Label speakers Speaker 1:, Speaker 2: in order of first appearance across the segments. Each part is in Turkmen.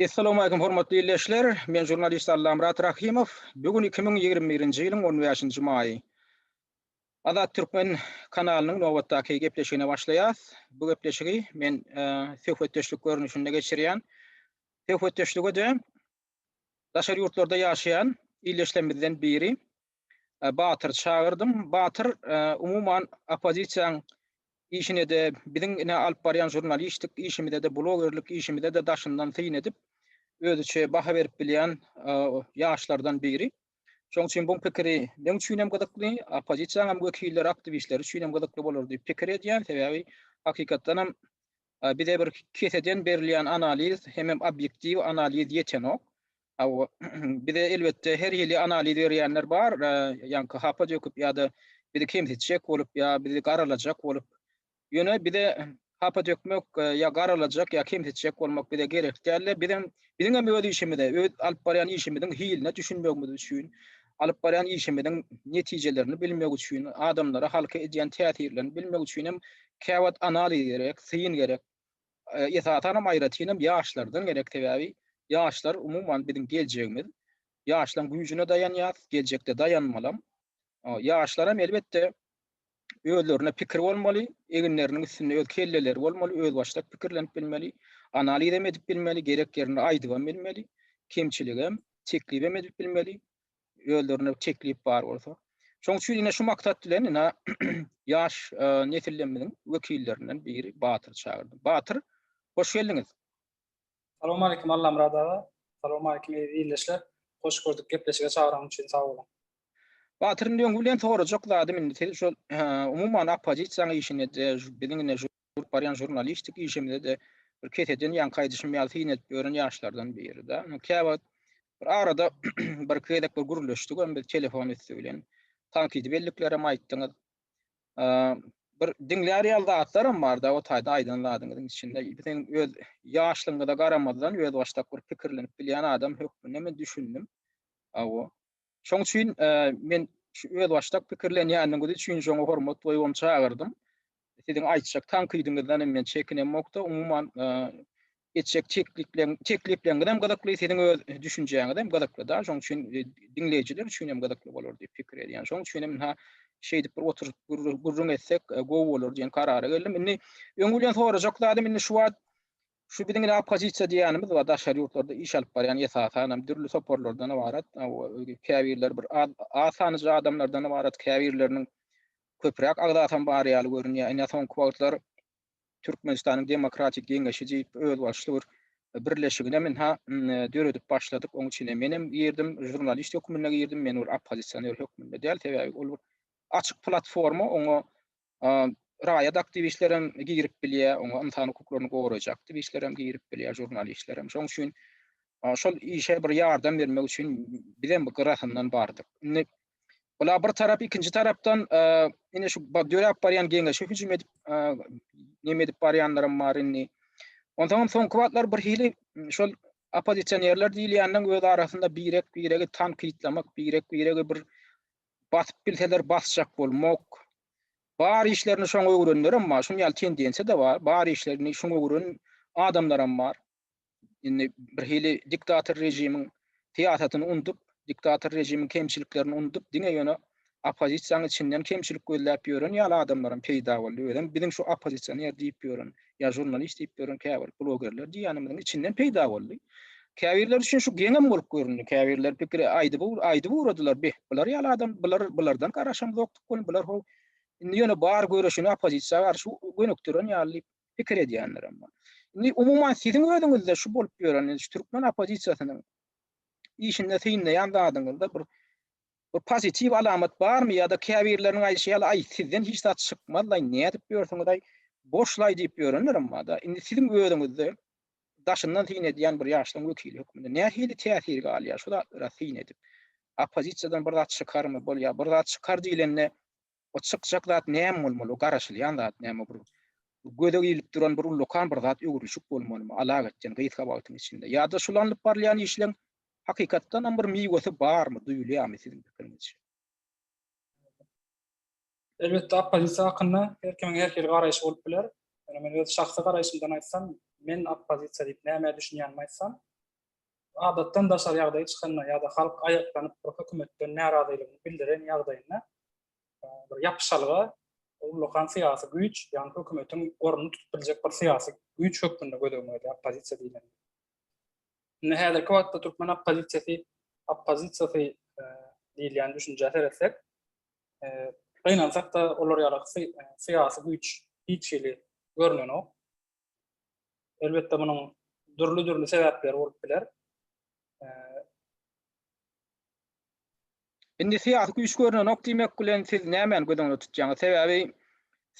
Speaker 1: Assalamu alaykum hormatly dinleyijiler. Men jurnalist Allam Murat Rahimov. Bugün 2021-nji ýylyň 15-nji maýy. Azat Türkmen kanalynyň nowatdaky gepleşigine başlaýas. Bu gepleşigi men söhbetdeşlik görnüşinde geçirýän. Söhbetdeşlige de daşary ýurtlarda ýaşaýan illeşlemizden biri Batyr çağırdım. Batyr umumyň opozisiýaň işine de biziň ine alyp barýan jurnalistlik işimizde de blogerlik işimizde de daşyndan tyn edip özüçe baha berip bilýän ýaşlardan biri. Şoň üçin bu pikiri men üçin hem gyzykly, opozisiýa hem wekilleri, aktivistler üçin hem gyzykly bolar diýip pikir edýän. Sebäbi hakykatdan hem bize bir keseden berilýän analiz hem objektiw analiz ýetenok. Bize elbette her ýyly analiz berýänler bar, ýa-ni hapa döküp ýa-da bizi kemsitjek bolup ýa bizi garalajak bolup ýöne bize hapa dökmek ýa garalajak ýa kemsitjek bolmak bize gerek däl. Biziň hem öz işimizde, öz alyp barýan işimiziň hiline düşünmegimiz üçin, alyp barýan işimiziň netijelerini bilmek üçin, adamlara, halka edýän täsirlerini bilmek üçin hem käwat analiz gerek, syn gerek. Esasana maýratynam ýaşlardan gerek sebäbi ýaşlar umumyň biziň geljegimiz. Ýaşlaryň güýjüne dayanýar, geljekde dayanmalam. Ýaşlar elbette özlerine pikir bolmaly, eginleriniň üstünde öz kelleleri bolmaly, öz başlap pikirlenip bilmeli, analiz edip bilmeli, gerek ýerine aýdyp bilmeli, kemçiligem teklip edip bilmeli, özlerine teklip bar bolsa. Şoň üçin ine şu maksat bilen ina ýaş nesillerimiň wekillerinden biri Batyr çağırdım. Batyr, hoş geldiňiz.
Speaker 2: Assalamu alaykum Allam Murat. Assalamu alaykum ýerleşler. Hoş gördük, gepleşige çağıran üçin sag bolun.
Speaker 1: Batyryň diýen bilen sorajak zady men şol umumyň opozisiýaň işine de biziň jurnalistik barýan jurnalistik işimizde de bir keseden ýa-ni gaýdyşym ýaly etip ýören ýaşlardan biri de. Käwat bir arada bir kedek bir guruluşdyk, hem telefon etdiler. Tankidi belliklerem aýtdyňyz. Bir diňlär ýaldatlarym bar da o taýda aýdynladyňyň içinde biziň öz ýaşlygyna garamazdan öz başlap bir pikirlenip bilýän adam hökmüne men düşündim. Şoň üçin men öz başlap pikirlenýändiňiz üçin şoňa hormat goýup çağırdım. Siziň aýtjak tankydyňyzdan men çekinemokda umumyň etjek teklipleňiz hem gyzykly, siziň öz düşünjeňiz hem gyzykly da. Şoň üçin dinleýijiler üçin hem gyzykly bolar diýip pikir edýän. Şoň üçin men şeýdip bir oturup gurrun etsek gowy bolar diýen karara geldim. Indi öňülen sorajak zady men şu biziň opozisiýa diýänimiz we daşary ýurtlarda iş alyp barýan ýetatany türlü soporlardan ibaret, käbirler bir asanyjy adamlardan ibaret käbirleriniň köpräk agdatan barýaly görünýär. Ene soňky wagtlar Türkmenistanyň demokratik geňeşi diýip öz başly bir birleşigine men döredip başladyk. Oň üçin menem ýerdim jurnalist hökmünde girdim, men opozisiýoner hökmünde däl. Sebäbi ol açyk platforma, oňa raýat aktivistlerim girip bilýär, oňa insan hukuklaryny gowrajak aktivistlerim girip bilýär, jurnalistlerim. Şoň üçin şol işe bir ýardam bermek üçin bilen bir gyrasyndan bardyk. Ola bir tarap, ikinji tarapdan ine şu dörap barýan geňeşe hüjüm edip neme edip barýanlarym bar indi. Ondan soňky wagtlar bir hili şol opozisiýonerler diýilýändiň öz arasynda biregi tankitlamak, biregi bir basyp bilseler basjak bolmak. Bar işlerini şoňa öwrenler, amma şoň ýaly tendensiýa da bar. Bar işlerini şoňa öwren adamlaram bar. Indi bir hili diktator rejimiň tiýatratyny unutup, diktator rejimiň kemçiliklerini unutup, diňe ýöne opozisiýanyň içinden kemçilik gözläp ýören ýaly adamlaryň peýda boldy. Öýdem biziň şu opozisiýoner diýip ýören, ýa jurnalist diýip ýören käbir blogerler diýýänimiň içinden peýda boldy. Käbirler üçin şu geňem bolup göründi. Käbirler pikiri aýdy uradylar. Bular ýaly adam, bulardan garaşam zoktuk bolýan, bular indi ýöne bar görüşini opozisiýa garşy gönükdiren ýaly pikir edýänler amma. Indi umumyň siziň özüňizde şu bolup ýören, şu Türkmen opozisiýasynyň işinde synlaýan zadyňyzda bir pozitiw alamat barmy ýa-da käbirleriň aýşýaly sizden hiç zat çykmazlar, näme diýip ýörsiňiz, boşlay diýip ýörenler amma da indi siziň özüňizde daşyndan tyn edýän bir ýaşlyň wekili hökmünde näme hili täsir galýar, şu da tyn edip opozisiýadan bir zat çykarmy bolýar, bir zat çykar diýilende o çykjak zat näme bolmaly, o garaşylýan zat näme bir göde gilip duran bir lokan bir zat öwrüşik bolmaly, alaq etjen gyýtka bagtyň içinde. Ýa-da şulanyp barýan işleň hakykatdan bir miýwesi barmy, duýulýarmy siziň pikiriňizçe?
Speaker 2: Elbette opozisiýa hakynda herkimiň garaýşy bolup biler. Men öz şahsy garaýşymdan aýtsam, men opozisiýa diýip näme düşünýänimi aýtsam, adatdan daşar ýagdaý çykanda ýa-da halk aýaklanyp bir hökümetden närazylygyny bildiren ýagdaýynda bir ýapyşalga ulukan syýasy güýç, ýani hökümetiň ornuny tutup biljek bir syýasy güýç hökmünde gödögmeli oppozisiýa diýilen. Häzirki wagtda türkmen oppozisiýasy diýilen düşünje teretsek, gynansak da olar ýaly syýasy güýç hiçili görneni. Elbetde munyň dürli sebäpleri bolup biler.
Speaker 1: Indi syýasy güýç görnen ok diýmek bilen siz nämen gödöňde tutjaňyz? Sebäbi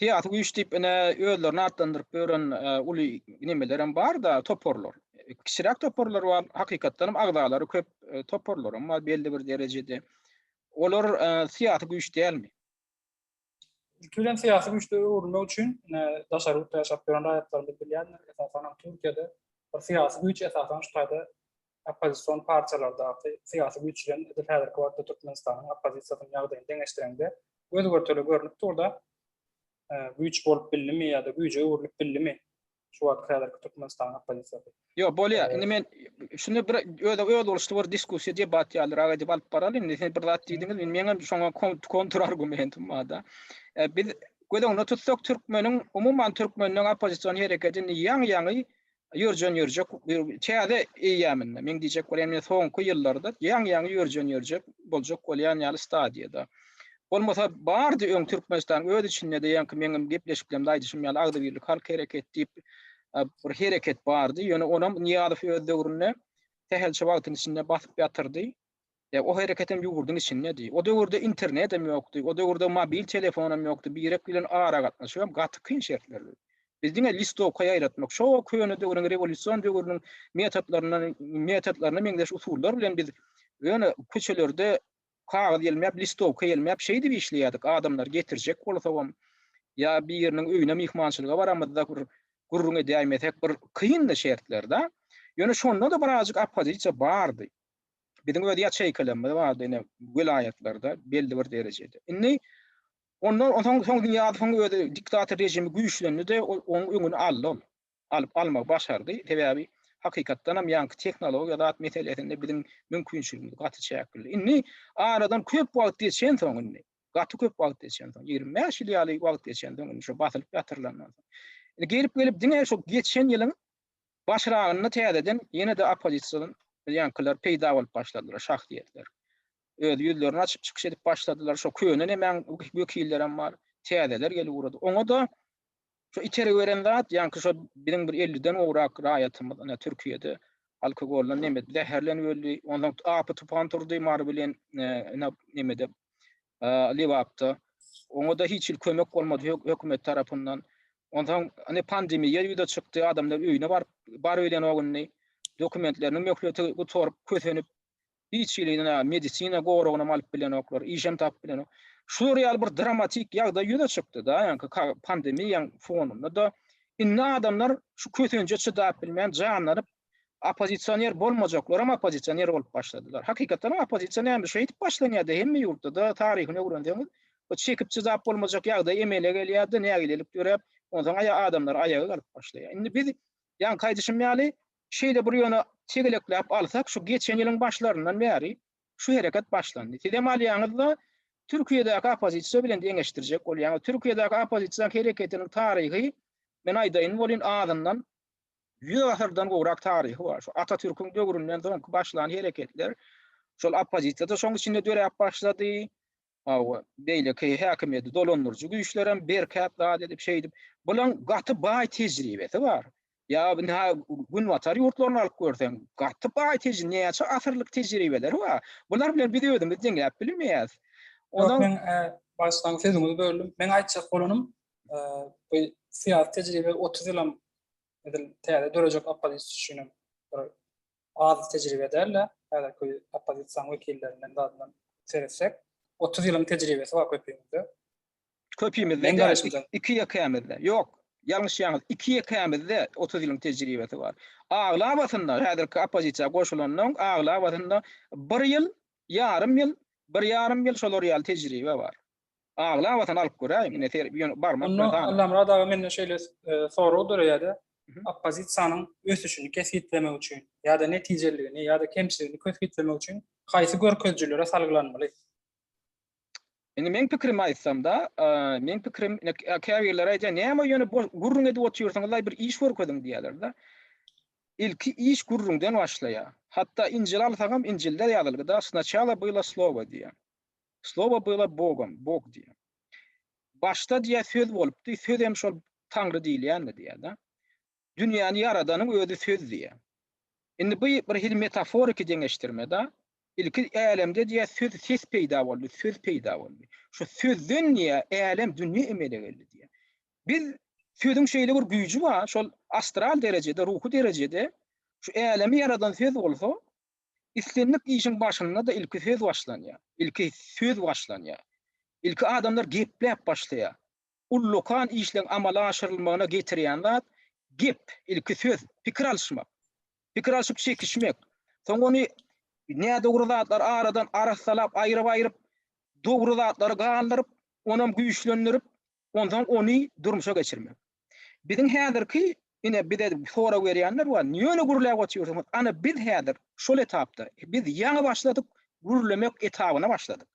Speaker 1: syýasy güýç diýip özlerini atlandyryp beren uly nimelerem bar da toporlar. Kişirek toporlar bar, hakykatdan agdalary köp toporlar, amma belli bir derejede. Olar syýasy güýç dälmi?
Speaker 2: Türkiýeden syýasy güýçde öwrülmek üçin daşarykda ýaşap beren raýatlarymyz bilýänler, esasan Türkiýede bir syýasy güýç esasan şu taýda oppozisiýon partiýalarda syýasy güýçlerin häzirki wagtda Türkmenistanyň oppozisiýasyny ýagdaýyny deňeşdirende gözgörteli görnüp turda güýç bolup bildimi ýa-da güýje öwrülip bildimi şu wagt häzirki Türkmenistanyň oppozisiýasy.
Speaker 1: Ýok, bolýar. Indi men şunu bir öýde boluşdy bir diskussiýa debat ýalyr aga dep alyp baralym. Indi sen bir zat diýdiňiz, meňem şoňa kontra argumentim bada. Biz gödöňde tutsak umuman türkmeniň oppozisiýon hereketini ýaňy ýörjek çäze eýäminde. Men diýjek bolam soňky ýyllarda ýaňy ýörjek boljak bolýan ýaly stadiýada. Bolmasa bardy öň Türkmenistan öz içinde de ýanky meňim gepleşip bilen daýdyşym ýaly Agda Birlik halk hereket diýip bir hereket bardy. Ýöne onam Niýazow öz döwründe tähelçe wagtyň içinde basyp ýatyrdy. O hereketem ýugurdyň içinde. O döwürde internet hem ýokdy. O döwürde mobil telefonam ýokdy. Birek bilen ara gatnaşyp gaty kyn şertlerdi. Bizdiňe listowka ýaýratmak, şo köýne döwrüň rewolýusiýon döwrüniň metodlaryny meňdeş usullar bilen biz ýöne köçelerde kağıt gelmep, listowka gelmep şey diýip işleýärdik. Adamlar getirjek bolsam ýa bir ýeriniň öýüne mihmançylyga baramyzda gurrun edýämesek bir kyn şertlerde. Ýöne şonda da birazjyk oppozisiýa bardy. Bizim öyle ýaçaýkalarymyz bardy ene vilayetlarda belli bir derejede. Indi ondan soň Niýazow öýde diktator rejimi güýçlendi de onuň öňüni almak başardy. Sebäbi hakykatdan hem ýanky teknologiýa zat meselesinde bizim mümkinçiligimiz gaty çäkildi. Indi aradan köp wagt geçen soň indi. Gaty köp wagt geçen soň 25 ýyl ýaly wagt geçen soň şo basylyp ýatyrlanan. Indi gelip diňe şo geçen ýylyň başragyny täzeden ýene de oppozisiýanyň ýankylar peýda bolup başladylar, şahsiýetler. Öz ýüzlerini açyp çykyş edip başladylar. Şo köýne hemen wekillerim bar, täzeler gelip urady. Oňa da şu içeri veren zat, ýanky şo biziň bir 50'den owrak raýatymyz Türkiýede alkogollan nemet zäherlenip öldi. Ondan apy tupan turdy mar bilen nemede Liwapda. Oňa da hiç kömek bolmady hökümet tarapyndan. Ondan pandemiýa ýüze çykdy, adamlar öýüne bar bilen o günni dokumentlerini möhürleti gutorup kösenip hiç ýylyna medisina goragyna alyp bilen oklar, işem tap bilen. Şu real bir dramatik ýagdaý ýüze çykdy da, ýanky pandemiýaň fonunda da inna adamlar şu kösenje çydap bilmän janlanyp oppozisioner bolmajaklar, ama oppozisioner bolup başladylar. Hakykatdan oppozisioner bir şey edip başlanýardy hemme ýurtda da taryhyny öwrendiňiz. O çekip çydap bolmajak ýagdaý emele gelýärdi, näme gelip görüp, ondan adamlar ayağa galyp başlaýar. Indi biz ýa kaýdyşym ýaly şeýle bir ýöne çegelekläp alsak, şu geçen ýylyň başlaryndan bäri şu hereket başlandy. Telemaliýanyzda Türkiýedäki oppozisiýa bilen deňeşdirjek bolýan, Türkiýedäki oppozisiýa hereketiniň taryhy men aýdaýyn bolyn ağzyndan 100 asyrdan gowrak taryhy bar. Şu Atatürk'ün döwründen soňky başlanan hereketler şol oppozisiýada şoň içinde dörep başlady. Beýleki häkimiýeti dolandyrjy güýçlerem berkat zat edip şey edip bulan gaty baý tejribesi bar. Ya gün watar ýurtlaryny alyp görseň, gaty baý näçe asyrlyk tejribeler bar. Bular bilen biz öýdümiz deňäp bilmeýäs.
Speaker 2: Ondan men başdan sözüňizi böldüm. Men aýtjak bolanym, bu syýasat tejribe 30 ýylam edil täze dörejek oppozisiýanyň bir az tejribe derler. Häzirki oppozisiýan wekillerinden zatdan seretsek 30 ýylyň tejribesi bar köpüýümizde.
Speaker 1: Köpüýümizde 2 ýakamyzda. Ýok, ýalňyş ýaňyz. 2 ýakamyzda 30 ýylyň tejribesi bar. Agla batynda häzirki oppozisiýa goşulanyň agla batynda 1 ýyl, ýarym ýyl şol real tejribe bar. Agla batan alyp göräýin, ine barmak.
Speaker 2: Allam radaga menne şeýle soraw döreýärdi. oppozisiýanyň ösüşini kesgitlemek üçin ýa-da netijeligini ýa-da kemçiligini kesgitlemek üçin haýsy görkezjilere salgylanmaly?
Speaker 1: Men pikirim aýtsam da, men pikirim käbirler aýdýar, näme ýöne gurrun edip oturýarsyňyz, bir iş görkezdiň diýerler da. İlki iş gurrundan başlaýar. Hatta İncil alsagam, İncilde ýazylgy da "Sначала было слово" diýär. Слово было Богом, Бог diýär. Başta diýär söz bolupdy, söz hem şol Taňry diýilýär diýär da. Dünýäni yaradanyň özü söz diýär. Indi bu bir hil metaforik deňeşdirme da. İlki älemde diýär söz ses peýda boldy, söz peýda boldy. Şu sözden niýe älim dünýä emele geldi diýär. Biz sözüň şeýle bir güýji bar, şol astral derejede, ruhy derejede şu älemi yaradan söz bolsa, islenlik işin başynda da ilki söz başlanýar. İlki söz başlanýar. İlki adamlar gepläp başlaýar. Ullukan işleň amala aşyrylmagyna getirýän zat gep, ilki söz, pikir alşmak. Pikir alşyp çekişmek. Soň ony näde dogry zatlar aradan arasalap, aýryp dogry zatlary galandyryp, onam güýçlendirip, ondan ony durmuşa geçirmek. Biziň häzirki ine bize sora berýänler bar. Niýe gurulap oturýarsyňyz? Ana biz häzir şol etapda, biz ýa başladyk, gurulamak etabyna başladyk.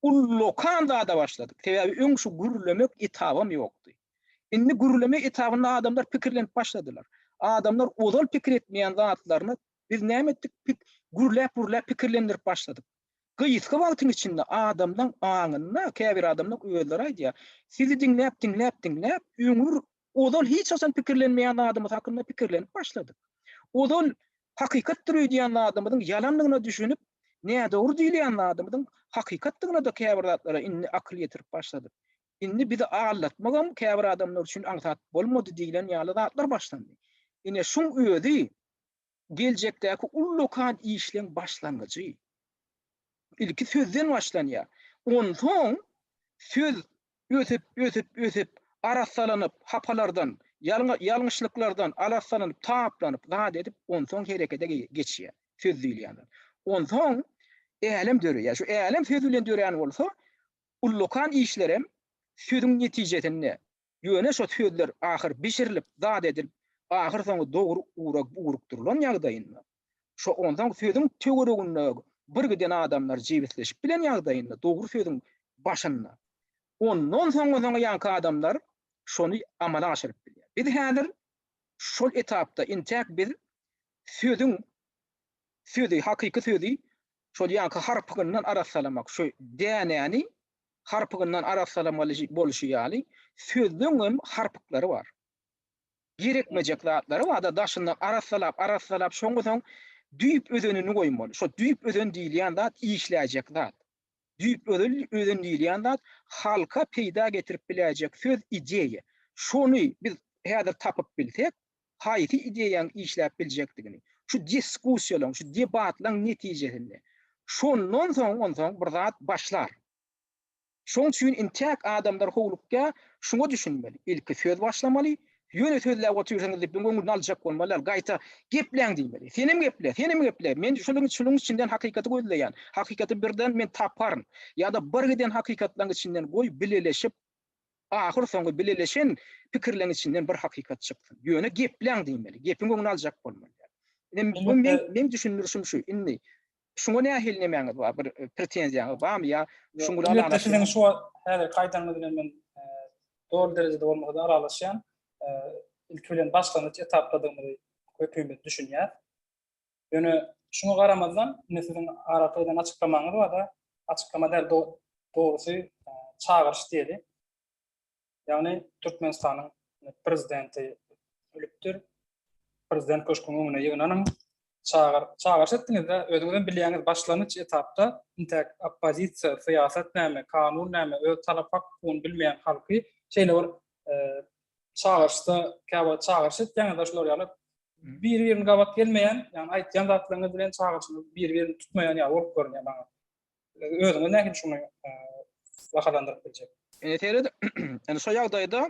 Speaker 1: Ullukan da başladyk. Sebäbi öň şu gurulamak etabym ýokdy. Indi gurulamak etabynda adamlar pikirlenip başladylar. Adamlar ozal pikir etmeýän zatlaryny biz näme etdik? Gurulap pikirlendirip başladyk. Gysga wagtyň içinde adamdan aňyna, käbir adamlar özleri aýdýar. Sizi dinläp, öňür ozal hiç asan pikirlenmeýän adamy hakynda pikirlenip başladyk. Ozal hakykatdyr diýen adamyň ýalanlygyna düşünüp, näde dogry diýilýän adamyň hakykatlygyna da käbir zatlara indi akyl ýetirip başladyk. Indi bizi ağlatmagam käbir adamlar üçin aňsat bolmady diýilen ýaly zatlar başlandy. Ine şuň özi geljekdäki ullukan işleň başlangyjy. İlki sözden başlanýar. Onsoň söz ösüp arassalanyp, hapalardan, ýalňyşlyklardan arassalanyp, taplanyp, zat edip, onsoň herekete geçýär. Söz diýilýär. Onsoň älim dörýär. Şu älim söz bilen dörýän bolsa, ullukan işlerem sözüň netijesinde ýöne şu sözler ahyr bişirilip, zat edilip, ahyr soňy dogry urak durulan ýagdaýynda. Şu ondan sözüň töwereginde bir giden adamlar jibitleşip bilen ýagdaýynda dogry sözüň başynda. Ondan soňra ýanky adamlar şonu amala aşyryp bilýär. Biz häzir şol etapda intäk biz sözü hakyky sözü şol ýanky harpygyndan arasalamak, şu dänäni harpygyndan arasalamaly boluşy ýaly sözüň harpyklary bar. Gerekmejek zatlary bar da daşyndan arasalap şoňa düýüp özenini goýmaly. Şo düýüp özen diýilýän zat işläjek zat. Düýüp özen diýilýän zat halka peýda getirip biläjek söz ideýa. Şonu biz häzir tapyp bilsek, haýsy ideýaň işläp biljekdigini, şu diskussiýalaň, şu debatlaň netijesinde. Şondan soň bir zat başlar. Şoň üçin intäk adamlar howlukka şuňa düşünmeli. Ilki söz başlamaly. Ýöne sözläp oturýarsyňyz diýip göňüňden aljak bolmaly, gaýta gepläň diýmeli. Senem geple. Men şunuň içinden hakykaty gözleýän. Hakykaty birden men taparyn. Ýa-da bir giden hakykatlaryň içinden goý bileleşip, ahyr soňy bileleşen pikirleň içinden bir hakykat çykdy. Ýöne gepläň diýmeli. Gepiň göňüňden aljak bolmaly. Men düşünürüm şu, indi şuňa nähil nemäňiz bar? Bir pretensiýaňyz barmy ýa şuňa
Speaker 2: alanyşy? Sizin şu häzir gaýdanmy bilen men dogry derejede bolmagda aralaşýan. İlk bilen başlangıç etapladığımızı köpüğümüz düşünýär. Ýöne şunu garamazdan, sizin arakadan açıklamaňyz bar da, açıklama däl dogrusu çağırış diýeli. Ýagny Türkmenistanyň prezidenti ölüpdir. Prezident köşküne ýygnanyň çağırış etdiňizde özüňizden bilýäňiz başlangıç etapda intäk oppozisiýa, syýasat näme, kanun näme, öz talap hakkyny bilmeýän halky şeýle çağırışda çağırış etdiňiz da şolar ýaly bir-birini gabat gelmeýän, ýani aýtýan zatlaryňyz bilen çağırışyny bir-birini tutmaýan ýa bolup görünýär baňa. Özüňiz näme şunu wakalandyryp biljek?
Speaker 1: Terede, yani şu ýagdaýda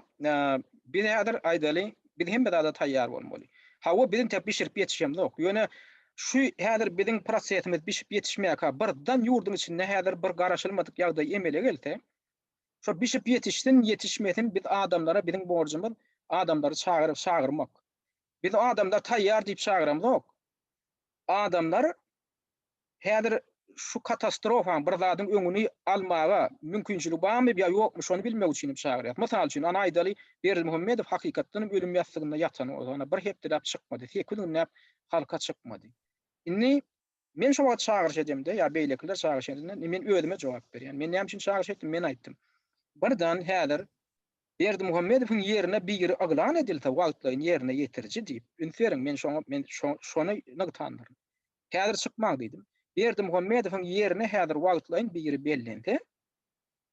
Speaker 1: biz häzir aýdaly, biz hem de taýýar bolmaly. Hawa biziň täp pişirip ýetişýän ýok. Ýöne şu häzir biziň prosesimiz pişip ýetişmäkä birden ýurduň içinde häzir bir garaşylmadyk ýagdaý emele gelse, şu pişip ýetişsin, ýetişmesin biz adamlara biziň borjumyz adamlary çağırmak. Biz adamlar tayyar diýip çagyramyz ok. Adamlar häzir şu katastrofan bir zadyň öňüni almaga mümkinçilik barmy ýa ýokmy şonu bilmek üçin çagyrýar. Mysal üçin ana aýdaly Berdi Muhammedow hakykatdan ölüm ýastygyna ýatan ona bir hepdelap çykmady. Sekülüňnäp halka çykmady. Inni men şoňa çagyrş edemde ýa beýlekler çagyrş edende men özüme jogap berýän. Men näme üçin çagyrş etdim? Men aýtdym. Birden häzir Berdi Muhammedowyň ýerine biri aglan edilse wagtlaryň ýerine ýetirji diýip ünseriň men şonu nagtandyryn. Häzir çykmak diýdim. Berdi Muhammedowyň ýerine häzir wagtlaryň biri bellende.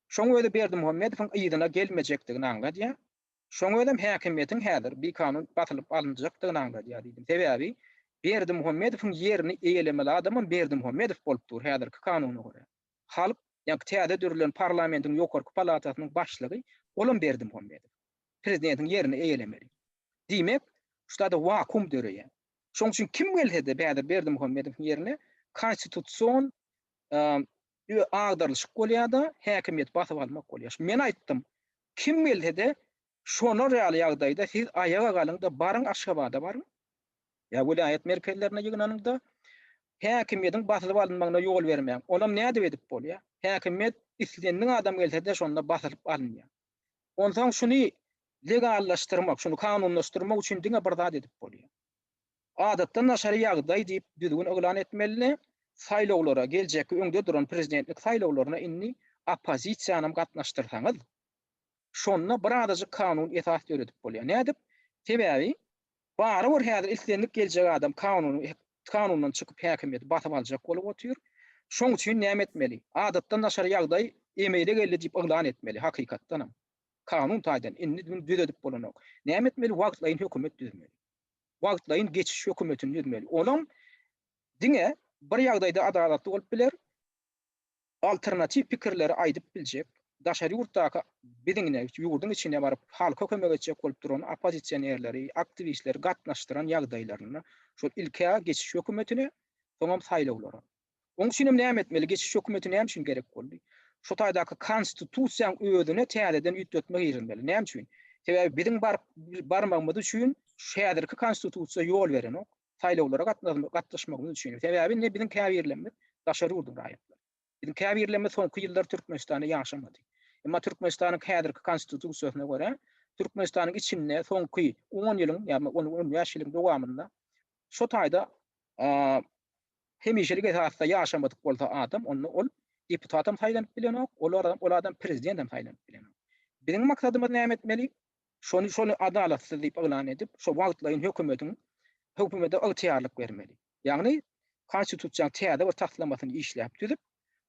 Speaker 1: Şoň öýde Berdi Muhammedowyň ýygyna gelmejekdigini anladýar. Şoň öýdem häkimetiň häzir bir kanun batylyp alınjakdygyny anladýar diýdim. Sebäbi Berdi Muhammedowyň ýerini eýlemeli adamyň Berdi Muhammedow bolup dur häzirki kanuny görä. Halk ýa-da täze dürlen parlamentiň ýokarky palatasynyň başlygy olam Berdi Muhammedow. Prezidentiň ýerini eýlemeli. Diýmek, şurada vakum döreýär. Şoň üçin kim gelse-de Berdi Muhammedowyň ýerine konstitusiýon agdarlyşyk bolýar-da, häkimiýet basyp almak bolýar. Men aýtdym, kim gelse-de şonu real ýagdaýda siz ayaga galyň-da baryň Aşgabatda baryň. Ya vilayet merkezlerine ýygnanyňda häkimiýetiň basyp alınmagyna ýol bermeýän. Olam näde edip bolýar? Häkimiýet islendiň adam gelse-de şonda basyp alınýar. Ondan şunu legallaşdyrmak, şunu kanunlaşdyrmak üçin diňe bir zat edip bolýar. Adatda naşary ýagdaý diýip düzgün oglan etmeli. Saýlawlara geljeki öňde duran prezidentlik saýlawlaryna inni opozisiýany gatnaşdyrsaňyz, şonda bir adajyk kanun esas öredip bolýar. Nädip? Sebäbi bary bir häzir islendik geljek adam kanundan çykyp häkimiýet basyp aljak bolup otur. Şoň üçin näme etmeli? Adatda naşary ýagdaý emeýle geldi diýip oglan etmeli hakykatdanam. Kanun taýdan inni düzedip bolanok. Näme etmeli? Wagtlaryň hökümet düzmeli. Wagtlaryň geçiş hökümetini düzmeli. Olam diňe bir ýagdaýda adalatly bolup biler, alternativ pikirleri aýdyp biljek, daşary ýurtdaky bidiňine, ýurduň içine baryp halka kömek etjek bolup duran opozisiýerleri, aktivistler gatnaşdyran ýagdaýlaryny şol ilkä geçiş hökümetine, soňam saýlawlara. Onuň üçin näme etmeli? Geçiş hökümeti näme üçin gerek boldy? Şu taýdaky konstitusiýaň özüne täzeden ýitdirmek ýerinmeli. Näme üçin? Sebäbi biziň barmagymyz üçin şäherki konstitusiýa ýol berenok. Saýlawlara gatnaşmagymyz üçin. Sebäbi ne biziň käbirlenmek daşary ýurdun raýatlar. Biziň käbirlenmek soňky ýyllar Türkmenistanda ýaşamady. Emma Türkmenistanyň häzirki konstitusiýasyna görä, Türkmenistanyň içinde soňky 10 ýylyň ýa-da 10 ýaşylyk dowamında şu taýda hemişelik esasda ýaşamadyk bolsa adam, ol deputatam saýlanyp bilenok, ol adam prezidentam saýlanyp bilenok. Biziň maksadymyz näme etmeli? Şonu adalatsyz diýip oglan edip, şo wagtlaryň hökümete ygtyýarlyk bermeli. Ýagny konstitusiýaň täze bir taslamasyny işläp düzüp,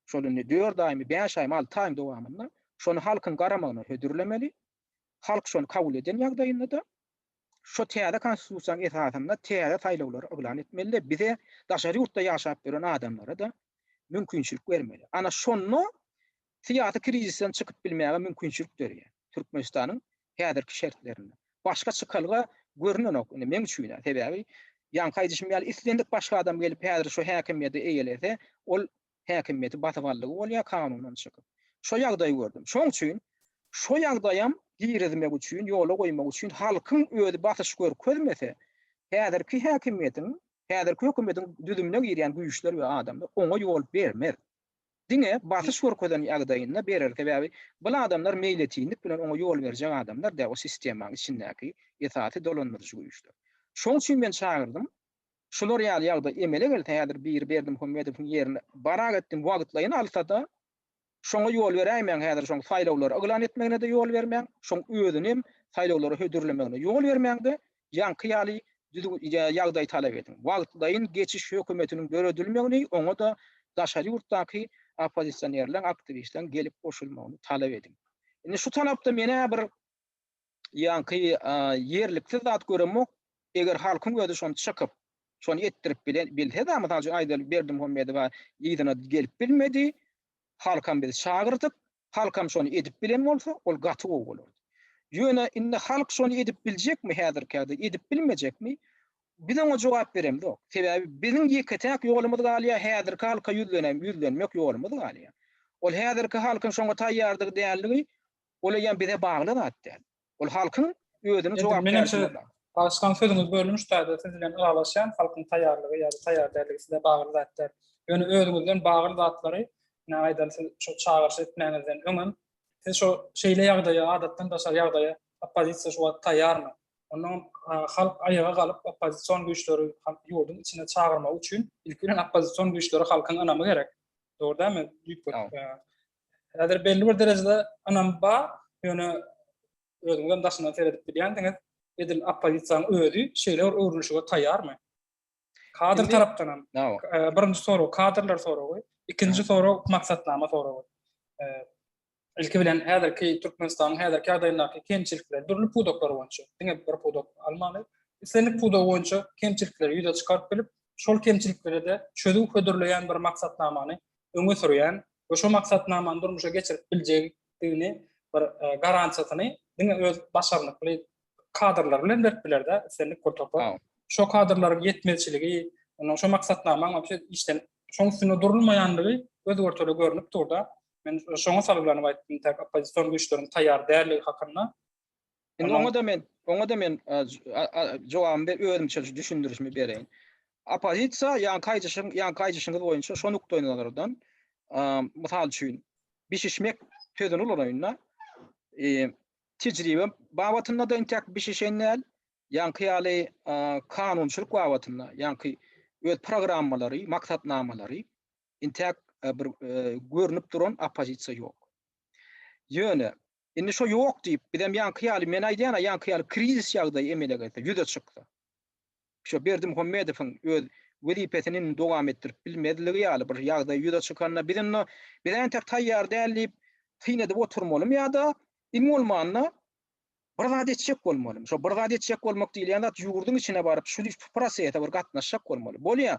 Speaker 1: şonu 4 aýmy, 5 aýmy, 6 aýmy dowamında şonu halkyň garamagyna hödürlemeli. Halk şonu kabul eden ýagdaýynda da şu täze konstitusiýaň esasynda täze saýlawlary oglan etmeli. Bize daşary ýurtda ýaşap beren adamlara da mümkinçilik bermeli. Ana şonu siýasy krizisten çykyp bilmäge mümkinçilik berýär. Türkmenistanyň häzirki şertlerinde. Başga çykalga görünenok. Men üçin sebäbi ýanky aýdyşym islendik başga adam gelip häzir şu häkimiýeti eýelese, ol häkimiýeti basyp aldygy bolýar kanundan çykyp. Şo ýagdaýy gördüm. Şoň üçin şo ýagdaýam girizmek üçin, ýola goýmak üçin halkyň özi basyş görmese, häzirki häkimiýetiň, häzirki hökümetiň düzümine girýän güýçler we adamlar oňa ýol bermez. Diňe basyş görkezden ýagdaýynda berer sebäbi bu adamlar meýletinlik bilen oňa ýol berjek adamlar da o sistemaň içindäki esasy dolandyrjy güýçler. Şoň üçin men çagyrdym. Şular ýaly ýagdaý emele gelse häzir bir Berdi Muhammedowyň ýerine barak etdim wagtlaryny alsa da şoňa ýol beräýmän häzir şoň saýlawlary oglan etmegine de ýol bermän, şoň özünim saýlawlary hödürlemegine ýol bermände ýanky ýaly ýagdaý talap edin. Wagtlaryň geçiş hökümetiniň döredilmegini oňa da daşary ýurtdaky opozisiýerler, aktivistler gelip goşulmagyny talap edin. Indi şu talapda mene bir ýanky ýerlikli zat göremek, eger halkyň özü şonu çykyp, şonu etdirip bilse-de, mesela aýdaly Berdi Muhammedow ýygyna gelip bilmedi, halkam biz çagyrdyk, halkam şonu edip bilen bolsa, ol gaty bolar. Ýöne indi halk şonu edip biljekmi häzirki, edip bilmejekmi? Biz ona jogap beremdi. Sebäbi biziň ýeketäk ýolumyz galýar, häzirki halka ýüzlenmek ýolumyz galýar. Ol häzirki halkyň şoňa taýýardygy dälligi, ol ýa bize bagly zat däl. Ol halkyň özüni jogap berýär.
Speaker 2: Başkan sözüňiz bölünmüşdi. Siz bilen aralaşan halkyň taýýarlygy ýa-da taýýar sizde bagly zatlar. Ýöne özüňizden bagly zatlary näçe siz şu çağırış etmäňizden öňem siz şu şeýle ýagdaýa, adatdan başga ýagdaýa oppozisiýa şu wagt taýýarmy? Onuň halk ayaga galyp oppozisiýon güýçleri halk ýurdun içine çağırmak üçin ilk bilen oppozisiýon güýçleri halkyň anamy gerek. Dogrydymy? Häzir belli bir derejede anam ba, ýöne özüňden daşyndan seredip bilýändiňiz. Edil oppozisiýanyň özü şeýler öwrülüşige taýýarmy? Kadr tarapdan. Birinji soru kadrlar soragy, ikinji soru maksatnama soragy. Ilki bilen häzirki Türkmenistanyň häzirki ýagdaýyndaky kemçilikler, durly pudoklar boýunça, diňe bir pudok almaly. Islenlik pudok boýunça kemçilikleri ýüze çykaryp bilip, şol kemçilikleri de çözüp hödürleýän bir maksatnamany öňe sürýän, we şo maksatnamany durmuşa geçirip biljeğini bir garantiýasyny diňe öz başarlykly kadrlar bilen berip biler-de, islenlik kurtapa. Şo kadrlaryň ýetmezçiligi, onuň şo maksatnamaň işten şoň üstüne durulmaýandygy özgörtüli görünip durda. Men şoňa salyplanyp aýtdym, tek oppozisiýon güýçleriniň taýýar därligi hakynda.
Speaker 1: Oňa da men jogabymy özümçe düşündirişmi bereýin. Oppozisiýa ýa kaýjyşyňyz boýunça şo nukdaýlardan mysal üçin bişişmek tödün olaryna tejribe babatynda da tek bişişenler ýanky kanunçylyk babatynda ýanky öz programmalary, maksatnamalary intek bir görünüp duran oppozisiýa ýok. Ýöne indi şo ýok diýip bidem ýanky men aýdýan ýanky krizis ýagdaýy emelega ýüze çykdy. Şo Berdim Muhammedowyň öz welipetini dowam etdirip bilmediligi ýaly bir ýagdaýy ýüze çykanyna bilen tek taýýar dälip tyňydyp oturmalym ýa-da imolmanna bir zat etjek bolmaly. Şo bir zat etjek bolmak diýilýän zat ýurdun içine baryp şu prosesde bir gatnaşjak bolmaly. Bolýa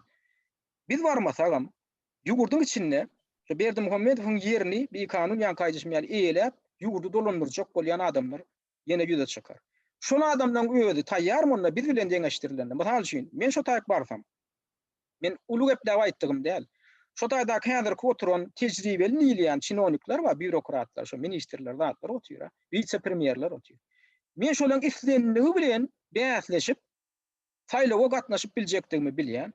Speaker 1: biz barmasagam ýurdun içinde şo Berdim Muhammedowyň ýerini bir kanun ýa kaýjyşmaly eýelep ýurdu dolandyrjak bolýan adamlar ýene ýüze çykar. Şol adamdan öýdi taýýarmy onda biz bilen deňeşdirilende. Mysal üçin men şo taýyp barsam. Men ulu gepler aýtdygym däl. Şo taýda häzirki oturan tejribeli nilýän çinonikler we bürokratlar, şo ministrler zatlar oturýar, vice-premierler oturýar. Men şolaryň islenligi bilen bäsleşip saýlawa gatnaşyp biljekdigimi bilýän.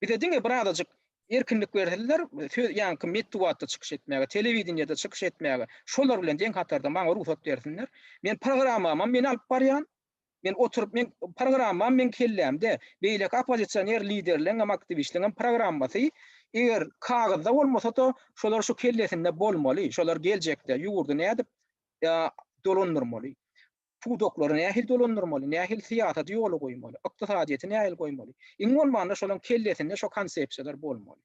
Speaker 1: Bir de diňe bir azajyk erkinlik berdiler, ýanky medeniýetde çykyş etmäge, telewizionyada çykyş etmäge, şolar bilen deň hatarda maňa ruhsat bersinler. Men programmama men alyp barýan, men oturup men programmama men kellämde, beýlek oppozisiýoner liderleriň, aktivistleriniň programmasy eger kagazda bolmasa-da şolar şu kellesinde bolmaly, şolar geljekde ýurdu nädip dolandyrmaly. Pudoklary nähil dolandyrmaly, nähil siýasat ýoly goýmaly, ykdysadyýety nähil goýmaly. Iň bolmanda şolaryň kellesinde şo konsepsiýalar bolmaly.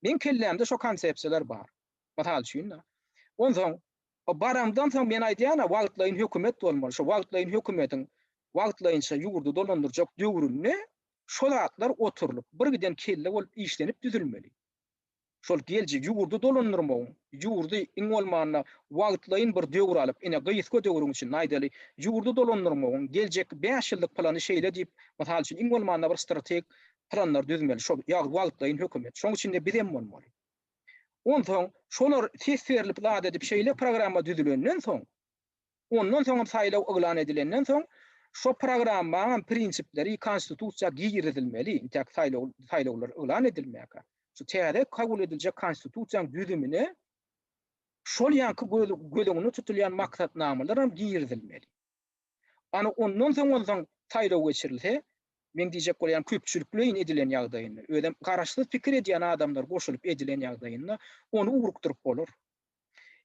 Speaker 1: Men kellämde şo konsepsiýalar bar. Mysal üçin, onsoň o baramdan soň men aýdýan wagtlaýyn hökümet bolmaly. Şo wagtlaýyn hökümetiň wagtlaýynça ýurdu dolandyrjak döwründe şol zatlar oturulyp bir giden kelle bolup işlenip düzülmeli. Şol geljek ýurdu dolandyrmagy, ýurdu iň bolmanda wagtlaýyn bir döwür alyp, ene gyýyska döwrüň üçin aýdaly ýurdu dolandyrmagy, geljek 5 ýyllyk plany şeýle diýip, mysal üçin iň bolmanda bir strategik planlar düzmeli. Şol wagtlaýyn hökümet. Şoň üçin de bilen bolmaly. Onsoň şolar tez berilip zat edip şeýle programma düzülenden soň, ondan soň saýlaw eglan edilenden soň şo programmanyň prinsipleri konstitusiýa giýirilmeli. Intek saýlawlar eglan edilmäge. Şu täze kabul ediljek konstitusiýanyň düzümine şol ýanky gölüňini tutulýan maksatnamalar hem giýirilmeli. Ana ondan soň saýlaw geçirilse, men diýjek bolýan köpçülikleýin edilen ýagdaýynda, ödem garaşsyz pikir edýän adamlar goşulyp edilen ýagdaýynda onu urukdyryp bolar.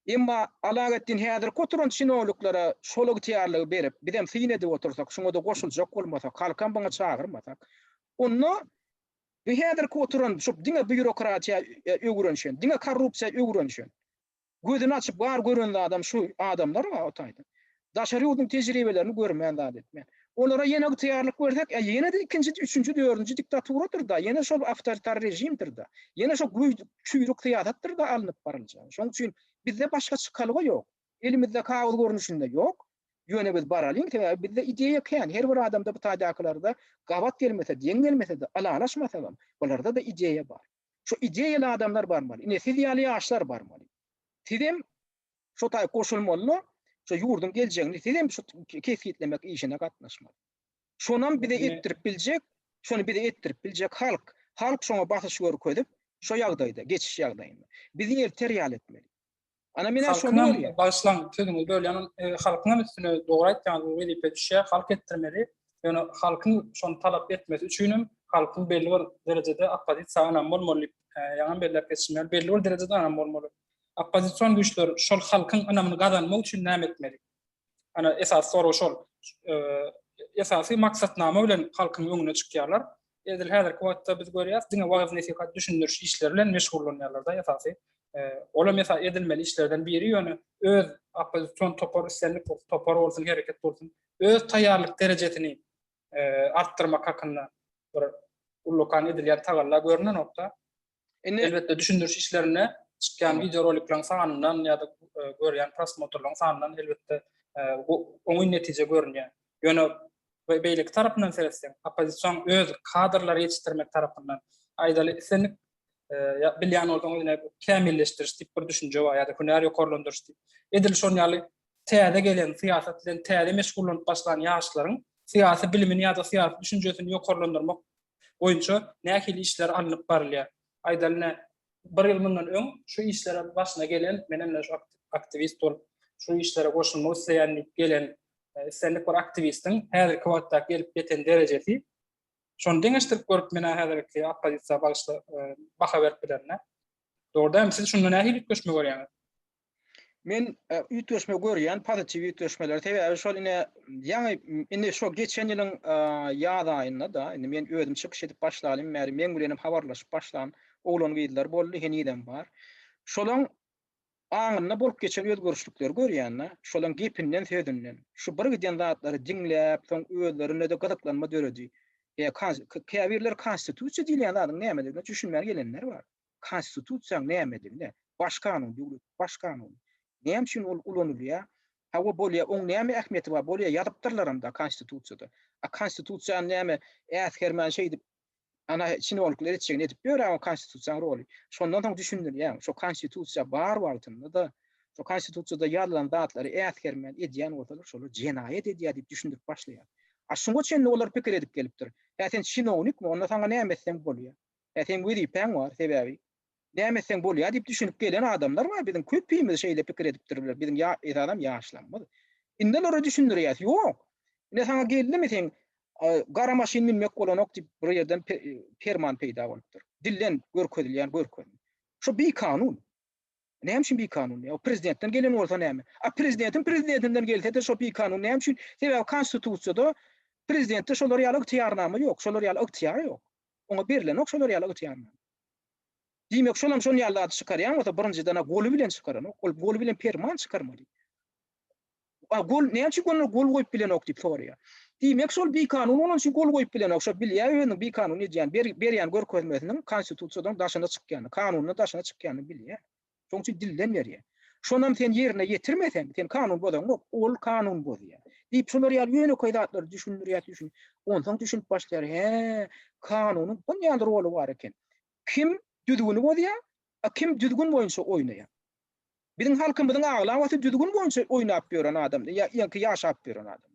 Speaker 1: Emma Alagatdin häzir oturan çinoluklara şolog tiýarlygy berip, bidem syň edip otursak, şoňa da goşuljak bolmasa, halkam baňa çağırmasak, onu bu häzirki oturan şu diňe bürokratiýa öwrenşen, diňe korrupsiýa öwrenşen. Gözüni açyp bar gören adam şu adamlar wa otaýdy. Daşary ýurduň tejribelerini görmän zat etmän. Olara ýene tiýarlyk bersek, ýene de 2-nji, 3-nji, 4-nji diktaturadyr da, ýene şol awtoritar rejimdir da, ýene şol güýçlük syýasatdyr da alınıp barylýar. Şoň üçin bizde başga çykalygy ýok. Elimizde kagaz görnüşinde ýok. Ýöne biz baralyň, bizde ideýa kän, her bir adamda bu taýdakylarda gabat gelmese, deň gelmese de alalaşmasa da, bularda da ideýa bar. Şo ideýaly adamlar barmaly, inesiýaly ýaşlar barmaly. Tidem şo taýy koşulmaly, şo ýurdun geljegini tidem şo kesgitlemek işine gatnaşmaly. Şonam bir de
Speaker 2: Yani-
Speaker 1: ettirip biljek, şonu bir de ettirip biljek halk. Halk şoňa basyş görkezip, şo ýagdaýda, geçiş ýagdaýynda bizi ýerter ýal etmeli. Ana mene şonu
Speaker 2: halkına
Speaker 1: görýär.
Speaker 2: başlan tüdünü böyle yani halkına üstüne doğru etken bir ipe düşe halk ettirmeli. Yani halkın şonu talap etmesi üçünüm halkın belli bir derecede opozisiýa anam bolmaly. Ýa-ni belli kesimler belli bir derecede anam bolmaly. Opozisiýon güýçler şol halkın anamyny gazanmak üçin näme etmeli? Ana esas soru şol. Esasy maksatnama bilen halkın öňüne çykýarlar. Edil häzirki wagtda biz görýäris, diňe wagt nesihat düşündiriş işleri bilen meşgullanýarlar da esasy. Ola mesela edilmeli işlerden biri ýöne öz opozisiýon topar islenlik topar bolsun, hereket bolsun. Öz taýýarlyk derejesini arttırmak hakynda bir ullukan edilýän tagalla görünen nokta. Elbette düşündiriş işlerine çykýan videoroliklerin sanyndan ýa-da görýän prosmotorlaryň sanyndan elbette oňy netije görünýär. Ýöne beýlik tarapyndan seretsen, opozisiýon öz kadrlary ýetişdirmek tarapyndan aýdaly islenlik bilýän bolsaň özüne kämilleşdiriş diýip bir düşünje bar ýa-da hünär ýokarlandyryş diýip. Edil şonu ýaly täze gelen siýasat bilen täze meşgullanyp başlayan ýaşlaryň siýasy bilimini ýa-da siýasat düşünjesini ýokarlandyrmak boýunça nähili işler alınıp barylýar. Aýdalyna bir ýyl mundan öň şu işlere başyna gelen menemle şu aktivist bolup şu işlere goşulmak isleýän gelen islenlik bir aktivistin häzirki wagtda gelip geten derejesi şonu deňeşdirip görüp mene häzirki opozisiýa bagyşly baha berip bilenler. Doğrudan siz şundan nähili köşme görýäňiz?
Speaker 1: Men üýtgeşme görýän pozitiv üýtgeşmeler tebe şol ine şo geçen ýylyň ýaz aýynda da indi men özüm çykyş edip başlalym, men bilenim habarlaşyp başlan oglan gyýdylar boldy, heniden bar. Şolaň aňyna bolup geçen özgörüşlikler görýän, şolaň gepinden söýdünden. Şu bir giden zatlary diňläp, soň özlerine de gazaplanma döredi. Käbirler konstitusiýa diýilýän zadyň näme diýilýär düşünmän gelenler bar. Konstitusiýa näme diýilýär? Baş kanun, döwlet baş kanun. Näme üçin ol ulanylýar? Hawa bolýar, oň näme ähmiýeti bar? Bolýar ýazypdyrlar konstitusiýada. Konstitusiýa näme äsgermän şey diýip ana çinoluklar etjegini edip ýörer o konstitusiýaň roly. Şondan soň düşündirýär. Şo konstitusiýa bar wagtynda da şo konstitusiýada ýazylan zatlary äsgermän edýän bolsalar şolar jenaýet edýär diýip düşündirip başlaýar. Şoňa çenli olar pikir edip gelipdir. Sen çinownikmi? Onda saňa näme etseň bolýar? Sen wezipäň bar, sebebi näme etseň bolýar diýip düşünüp gelen adamlar bar. Biziň köpüýmiz şeýle pikir edipdirler. Biziň adam ýaşlanmady. Indi olara düşündirýär. Ýok. Ne saňa geldimi sen gara maşyn minmek bolanok diýip bir ýerden ferman peýda bolupdyr. Dillen görkezilýän görkez. Şo bir kanun. Näme üçin bir kanun? O prezidentden gelen bolsa näme? Prezidentinden gelse şo bir kanun näme üçin? Sebäbi konstitusiýada prezidentde şolar ýaly ygtyýarnama ýok, şolar ýaly ygtyýar ýok. Oňa berilen ok şolar ýaly ygtyýarnama. Diýmek şolam şonu ýaly çykarýan bolsa birinjiden golu bilen çykaran, golu bilen ferman çykarmaly. Gol näme üçin gol goýup bilen ok diýip sorýar. Diýmek şol bir kanun onuň üçin gol goýup bilen ok, şo bilýär, bir kanun edýän, berýän görkezmesiniň konstitusiýadan daşyna çykýany, kanunyň daşyna çykýany bilýär. Şoň üçin dilden berýär. Şonam sen ýerine ýetirmesen, sen kanun bolan, ol kanun bolýar. Diýip şolar ýaly ýöne koýdatlar düşündirýär, ondan düşünüp başlaýar. Kanunyň bundan rolu bar eken. Kim düzgün bolýar, kim düzgün boýunça oýnaýar. Biziň halkymyzyň aglawaty düzgün boýunça oýnap beren adam, ýa-ki ýaşap beren adam.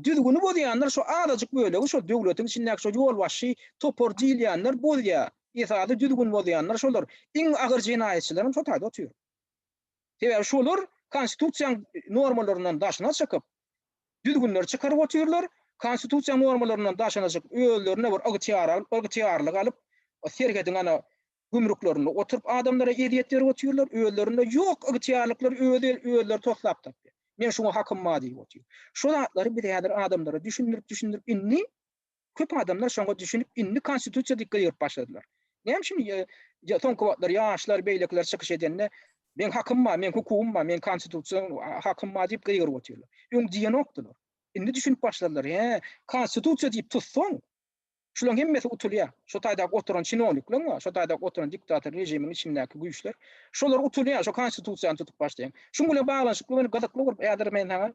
Speaker 1: Düzgün bolýanlar şo adajyk bölegi şo döwletiň içindäki şo ýol başy topor diýilýänler bolýar. Esasy düzgün bolýanlar şolar iň agyr jenaýetçileriň şo taýda otuýar. Sebäbi şolar konstitusiýaň normalaryndan daşyna çykyp düzgünler çykaryp oturýarlar. Konstitusiýa normalaryndan daşyna çykyp özlerine bir ygtyýarlyk alyp o sergediň ana gümrüklerini oturup adamlara ediyet berip oturýarlar. Özlerinde ýok ygtyýarlyklar özleri toplap tapdy. Men şoňa hakymma diýip oturýar. Şo zatlary bir häzir adamlara düşündirip inni köp adamlar şoňa düşünüp inni konstitusiýa dikkat edip başladylar. Näme üçin soňky wagtlar ýaşlar beýlekler çykyş edende men hakymma, men hukumma, men konstitusiýa hakymma diýip gyrgyp oturýarlar. Öň diýen okdylar. Indi düşünüp başladylar. Konstitusiýa diýip tutsaň şolaň hemmesi utulýar. Şo taýda oturan çinownikler, şo taýda oturan diktator rejimiň içindäki güýçler, şolar utulýar, şo konstitusiýany tutup başlaýan. Şoň bilen baglanşyp meni gazaply görüp ýa-da men haňa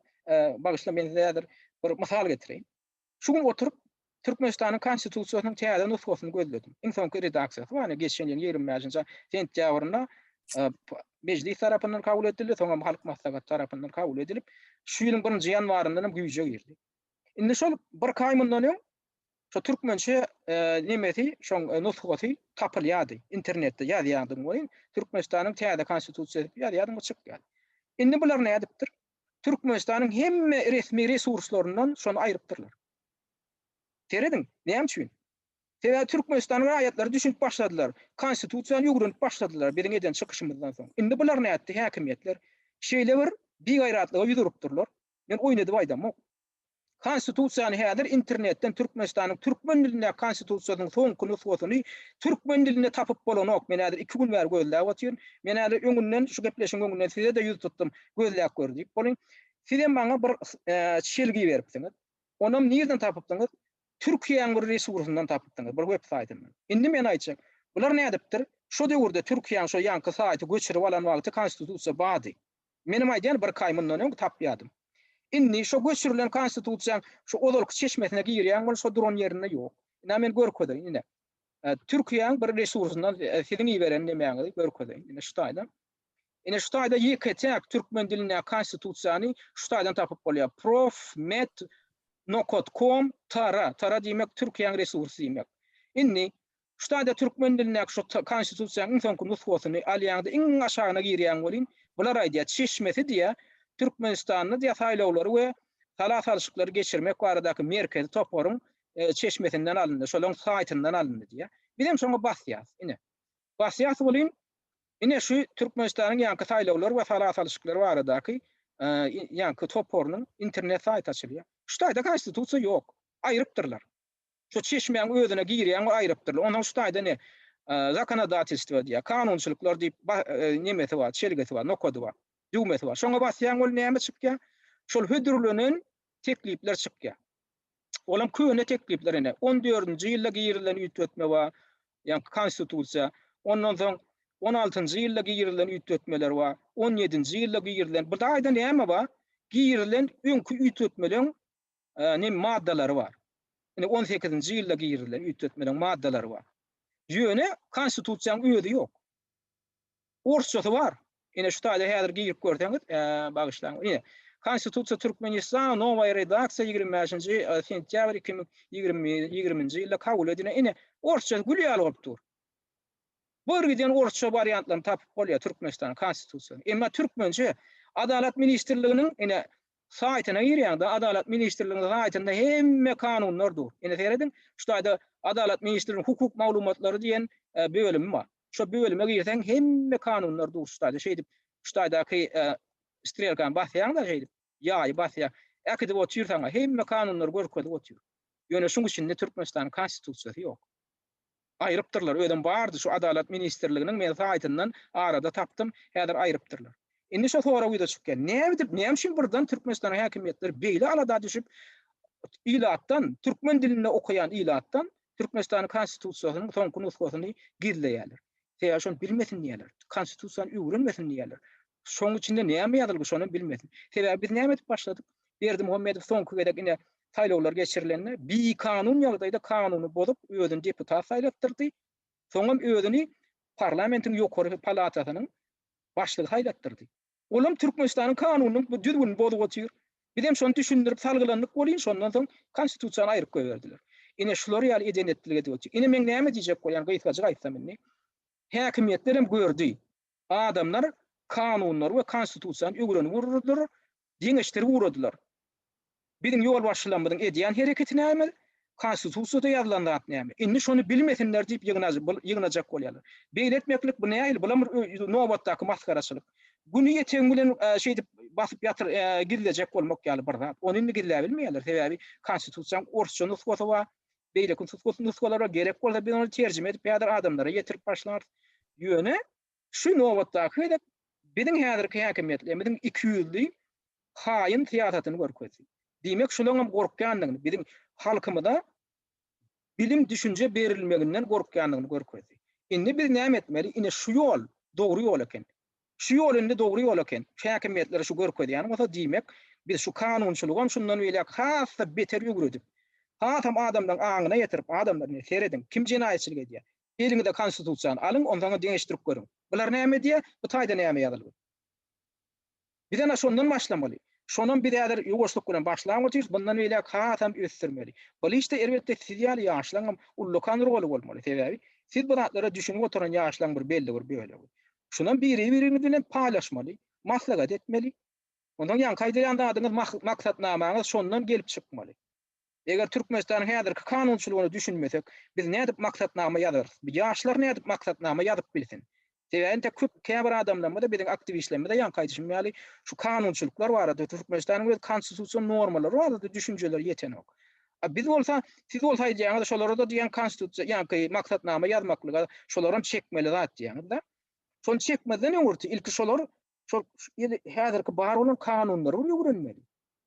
Speaker 1: bagyşla men ýa-da bir mysal getireyim. Şu gün oturup Türkmenistanyň konstitusiýasynyň täze nusgasyny gözledim. Soňky redaksiýasy bar, geçen ýyl 20 sentýabrynda meclis tarapyndan kabul edildi, soňra halk maslahat tarapyndan kabul edilip, şu ýylyň 1 ýanwaryndan güýje girdi. Indi şol bir kaýmyndan öň şo türkmençe nemeti şoň nusgaty tapylýady. Internetde ýazýardyň bolýan. Türkmenistanyň täze konstitusiýasy ýazýardyň çykýar. Indi bular nädipdir? Türkmenistanyň hemme resmi resurslarynyň şonu aýrypdyrlar. Terediň, näme üçin? Sebäbi Türkmenistanyň raýatlary düşünip başladylar. Konstitusiýany ýugrunip başladylar biriň eden çykyşymyzdan soň. Indi bular näetdi häkimiýetler? Şeýle bir gaýratlyga ýüzüripdirler. Men oýnady baýdam. Konstitusiýany häzir internetden Türkmenistanyň türkmen diline konstitusiýasynyň soňky nusgasyny türkmen diline tapyp bolanok. Men häzir 2 gün bäri gözläp otyryn. Men häzir öňünden şu gepleşiň öňünden size de ýüz tutdum. Gözläp gördük. Bolin size maňa bir şelgi beripdiňiz. Onam nereden tapypdyňyz? Türkiýanyň bir resursundan tapypdyňyz. Bir websaytyndan. Indi men aýtjak. Bular nädipdir? Şo döwürde Türkiýanyň şo ýanky saýty göçürip alan wagty konstitusiýa bady. Menim aýdýan bir kaýmyndan öň tapýadym. Inni şo göçürilen konstitusiýa şo odolky çeşmesine girýän şo duran ýerinde ýok. Ina men görkedim ine. Türkiýanyň bir resursundan filmi beren nämeňi görkedim. Ine şu taýda. Ine şu taýda ýeketek türkmen diline konstitusiýany şu taýdan tapyp bolýar. Prof.met.com tara diýmek Türkiýanyň resursy diýmek. Inni şu taýda türkmen diline şu konstitusiýanyň soňky nusgasyny alýanda iň aşagyna girýän bolyn. Bular aýdýar çeşmesi diýe Türkmenistanyň diýe saýlawlary we salasalşyklary geçirmek baradaky merkezi toporun çeşmesinden alındy. Şolaryň saýtyndan alındy diýe. Bilen şoňa basýar. Ine. Basýar bolyn. Ine şu Türkmenistanyň ýanky saýlawlary we salasalşyklary baradaky ýanky toporunyň internet saýty açylýar. Şu taýda konstitusiýa ýok. Aýrypdyrlar. Şu çeşmeň özüne girýän aýrypdyrlar. Onuň şu taýda ne? Zakonodательство diýe, kanunçylyklar diýip nemeti bar, çelgesi bar, nokody bar. Düğmesi var. Şoňa basýan bol näme çykýar? Şol hödürlenen teklipler çykýar. Olam köne teklipler ene 14-nji ýylda girilen üýtgetme bar. Ýani konstitusiýa. Ondan soň 16-njy ýylda girilen üýtgetmeler bar. 17-nji ýylda girilen. Bu daýda näme bar? Girilen öňkü üýtgetmeleň näme maddalary bar. Ene 18-nji ýylda girilen üýtgetmeleň maddalary bar. Ýöne konstitusiýanyň öýüdi ýok. Orsçasy bar. Ine şu taýda häzir girip görseňiz, bagyşlaň. Ine Konstitusiýa Türkmenistan nowa redaksiýa 25-nji sentýabr 2020-nji ýylda kabul edilen. Ine orsça gülýär bolupdyr. Bir giden orsça wariantlaryny tapyp bolýar Türkmenistan konstitusiýasy. Emma türkmençe Adalet Ministrliginiň ine saýtyna girýärde Adalet Ministrliginiň saýtynda hemme kanunlar dur. Ine seredin şu taýda Adalet Ministrliginiň hukuk maglumatlary diýen bölümi bar. Şu bölüme girsen hemme kanunlar dur şu taýda şeýdip şu taýdaky strelkan basýan da şeýdip ýaý basýar. Äkide otyrsaň hemme kanunlar görkezip otyr. Ýöne şuň üçin de Türkmenistan konstitusiýasy ýok. Aýrypdyrlar. Ödem bardy şu Adalet Ministrliginiň men saýtyndan arada tapdym, häzir aýrypdyrlar. Indi şu sonra uýda çykýan. Näme üçin birden Türkmenistan häkimiýetleri beýle alada düşüp ilatdan türkmen dilinde okuyan ilatdan Türkmenistan konstitusiýasynyň soňky nusgasyny girleýärler. Teýär şonu bilmesin diýerler. Konstitusiýany öwrenmesin diýerler. Şoň içinde näme ýazylgy şonu bilmesin. Sebäbi biz näme edip başladyk? Berdi Muhammedow soňky gedek ine saýlawlar geçirilenler bir kanun ýagdaýda kanuny bozup özüni deputat saýlatdyrdy. Soňam özüni parlamentiň ýokary palatasynyň başlygy saýlatdyrdy. Olam Türkmenistanyň kanunyny bu düzgün bozup otyr. Biz hem şonu düşündirip salgylanyk bolýan, şondan soň konstitusiýany aýryp goýberdiler. Ine şular ýaly edenetlik edip otyr. Ine men näme diýjek bolýan gaýtgaçy gaýtsam indi. Häkimiýetler hem gördü. Adamlar kanunlar we konstitusiýany öwrenip urdular, diňeşleri urdular. Biziň ýol başlanmadan edýän hereketi näme? Konstitusiýada ýazylan zat näme? Indi şonu bilmesinler diýip ýygnajak bolýarlar. Beýle etmeklik bu näýil? Bular nobatdaky maskaraçylyk. Güni ýeteň bilen şeýdip basyp ýatyr girilejek bolmak ýaly bir zat. Onu indi girilä bilmeýärler. Sebäbi konstitusiýanyň orsça nusgasy bar. Beýle nusgalara gerek bolsa biz onu terjime edip ýa-da adamlara ýetirip başlar. Ýöne şu nobatdaky biziň häzirki häkimiýetlerimiň 200-li haýyn siýasatyny görkezdi. Diýmek şolaryň gorkýandygyny, biziň halkymyza bilim düşünje berilmeginden gorkýandygyny görkezdi. Indi biz näme etmeli? Ine şu ýol dogry ýol eken. Şu ýol indi dogry ýol eken. Häkimiýetler şu görkezýän bolsa diýmek biz şu kanunçylygy şundan öýle hassa beter ýügürdük. Hatam adamdan aňyna ýetirip adamlaryny seredin. Kim jinayetçilik edýär? Eliňizde konstitusiýany alyň, ondan deňeşdirip görüň. Bular näme diýär? Bu taýda näme ýazylýar? Biz ana şondan başlamaly. Şonun bir ýadyr ýuwaşlyk bilen başlangyç bundan öýle hatam ösdürmeli. Bu işte elbetde sizyal ýaşlaňam ullukan rol bolmaly. Sebäbi siz bu zatlara düşünip oturan ýaşlaň bir belli bir böyle. Şundan biri bilen paýlaşmaly, maslahat etmeli. Ondan ýa kaýda ýanda adyňyz maksatnamaňyz şondan gelip çykmaly. Eger Türkmenistanyň häzirki kanunçylygyny düşünmesek, biz nädip maksatnama ýazarys? Bu ýaşlar nädip maksatnama ýazyp bilsin? Sebäbi köp käbir adamlarma da biziň aktivistlerime de ýanky düşünmeli. Şu kanunçylyklar barada Türkmenistanyň öz konstitusiýon normalary barada düşünjeler ýetenek. Biz bolsa, siz bolsaýdy şolara da diýen konstitusiýa ýanky maksatnama ýazmaklyga şolaram çekmeli zat diýeniz da. Şonu çekmeden öňürti ilki şolar şol häzirki bar bolan kanunlary ýöwrenmeli.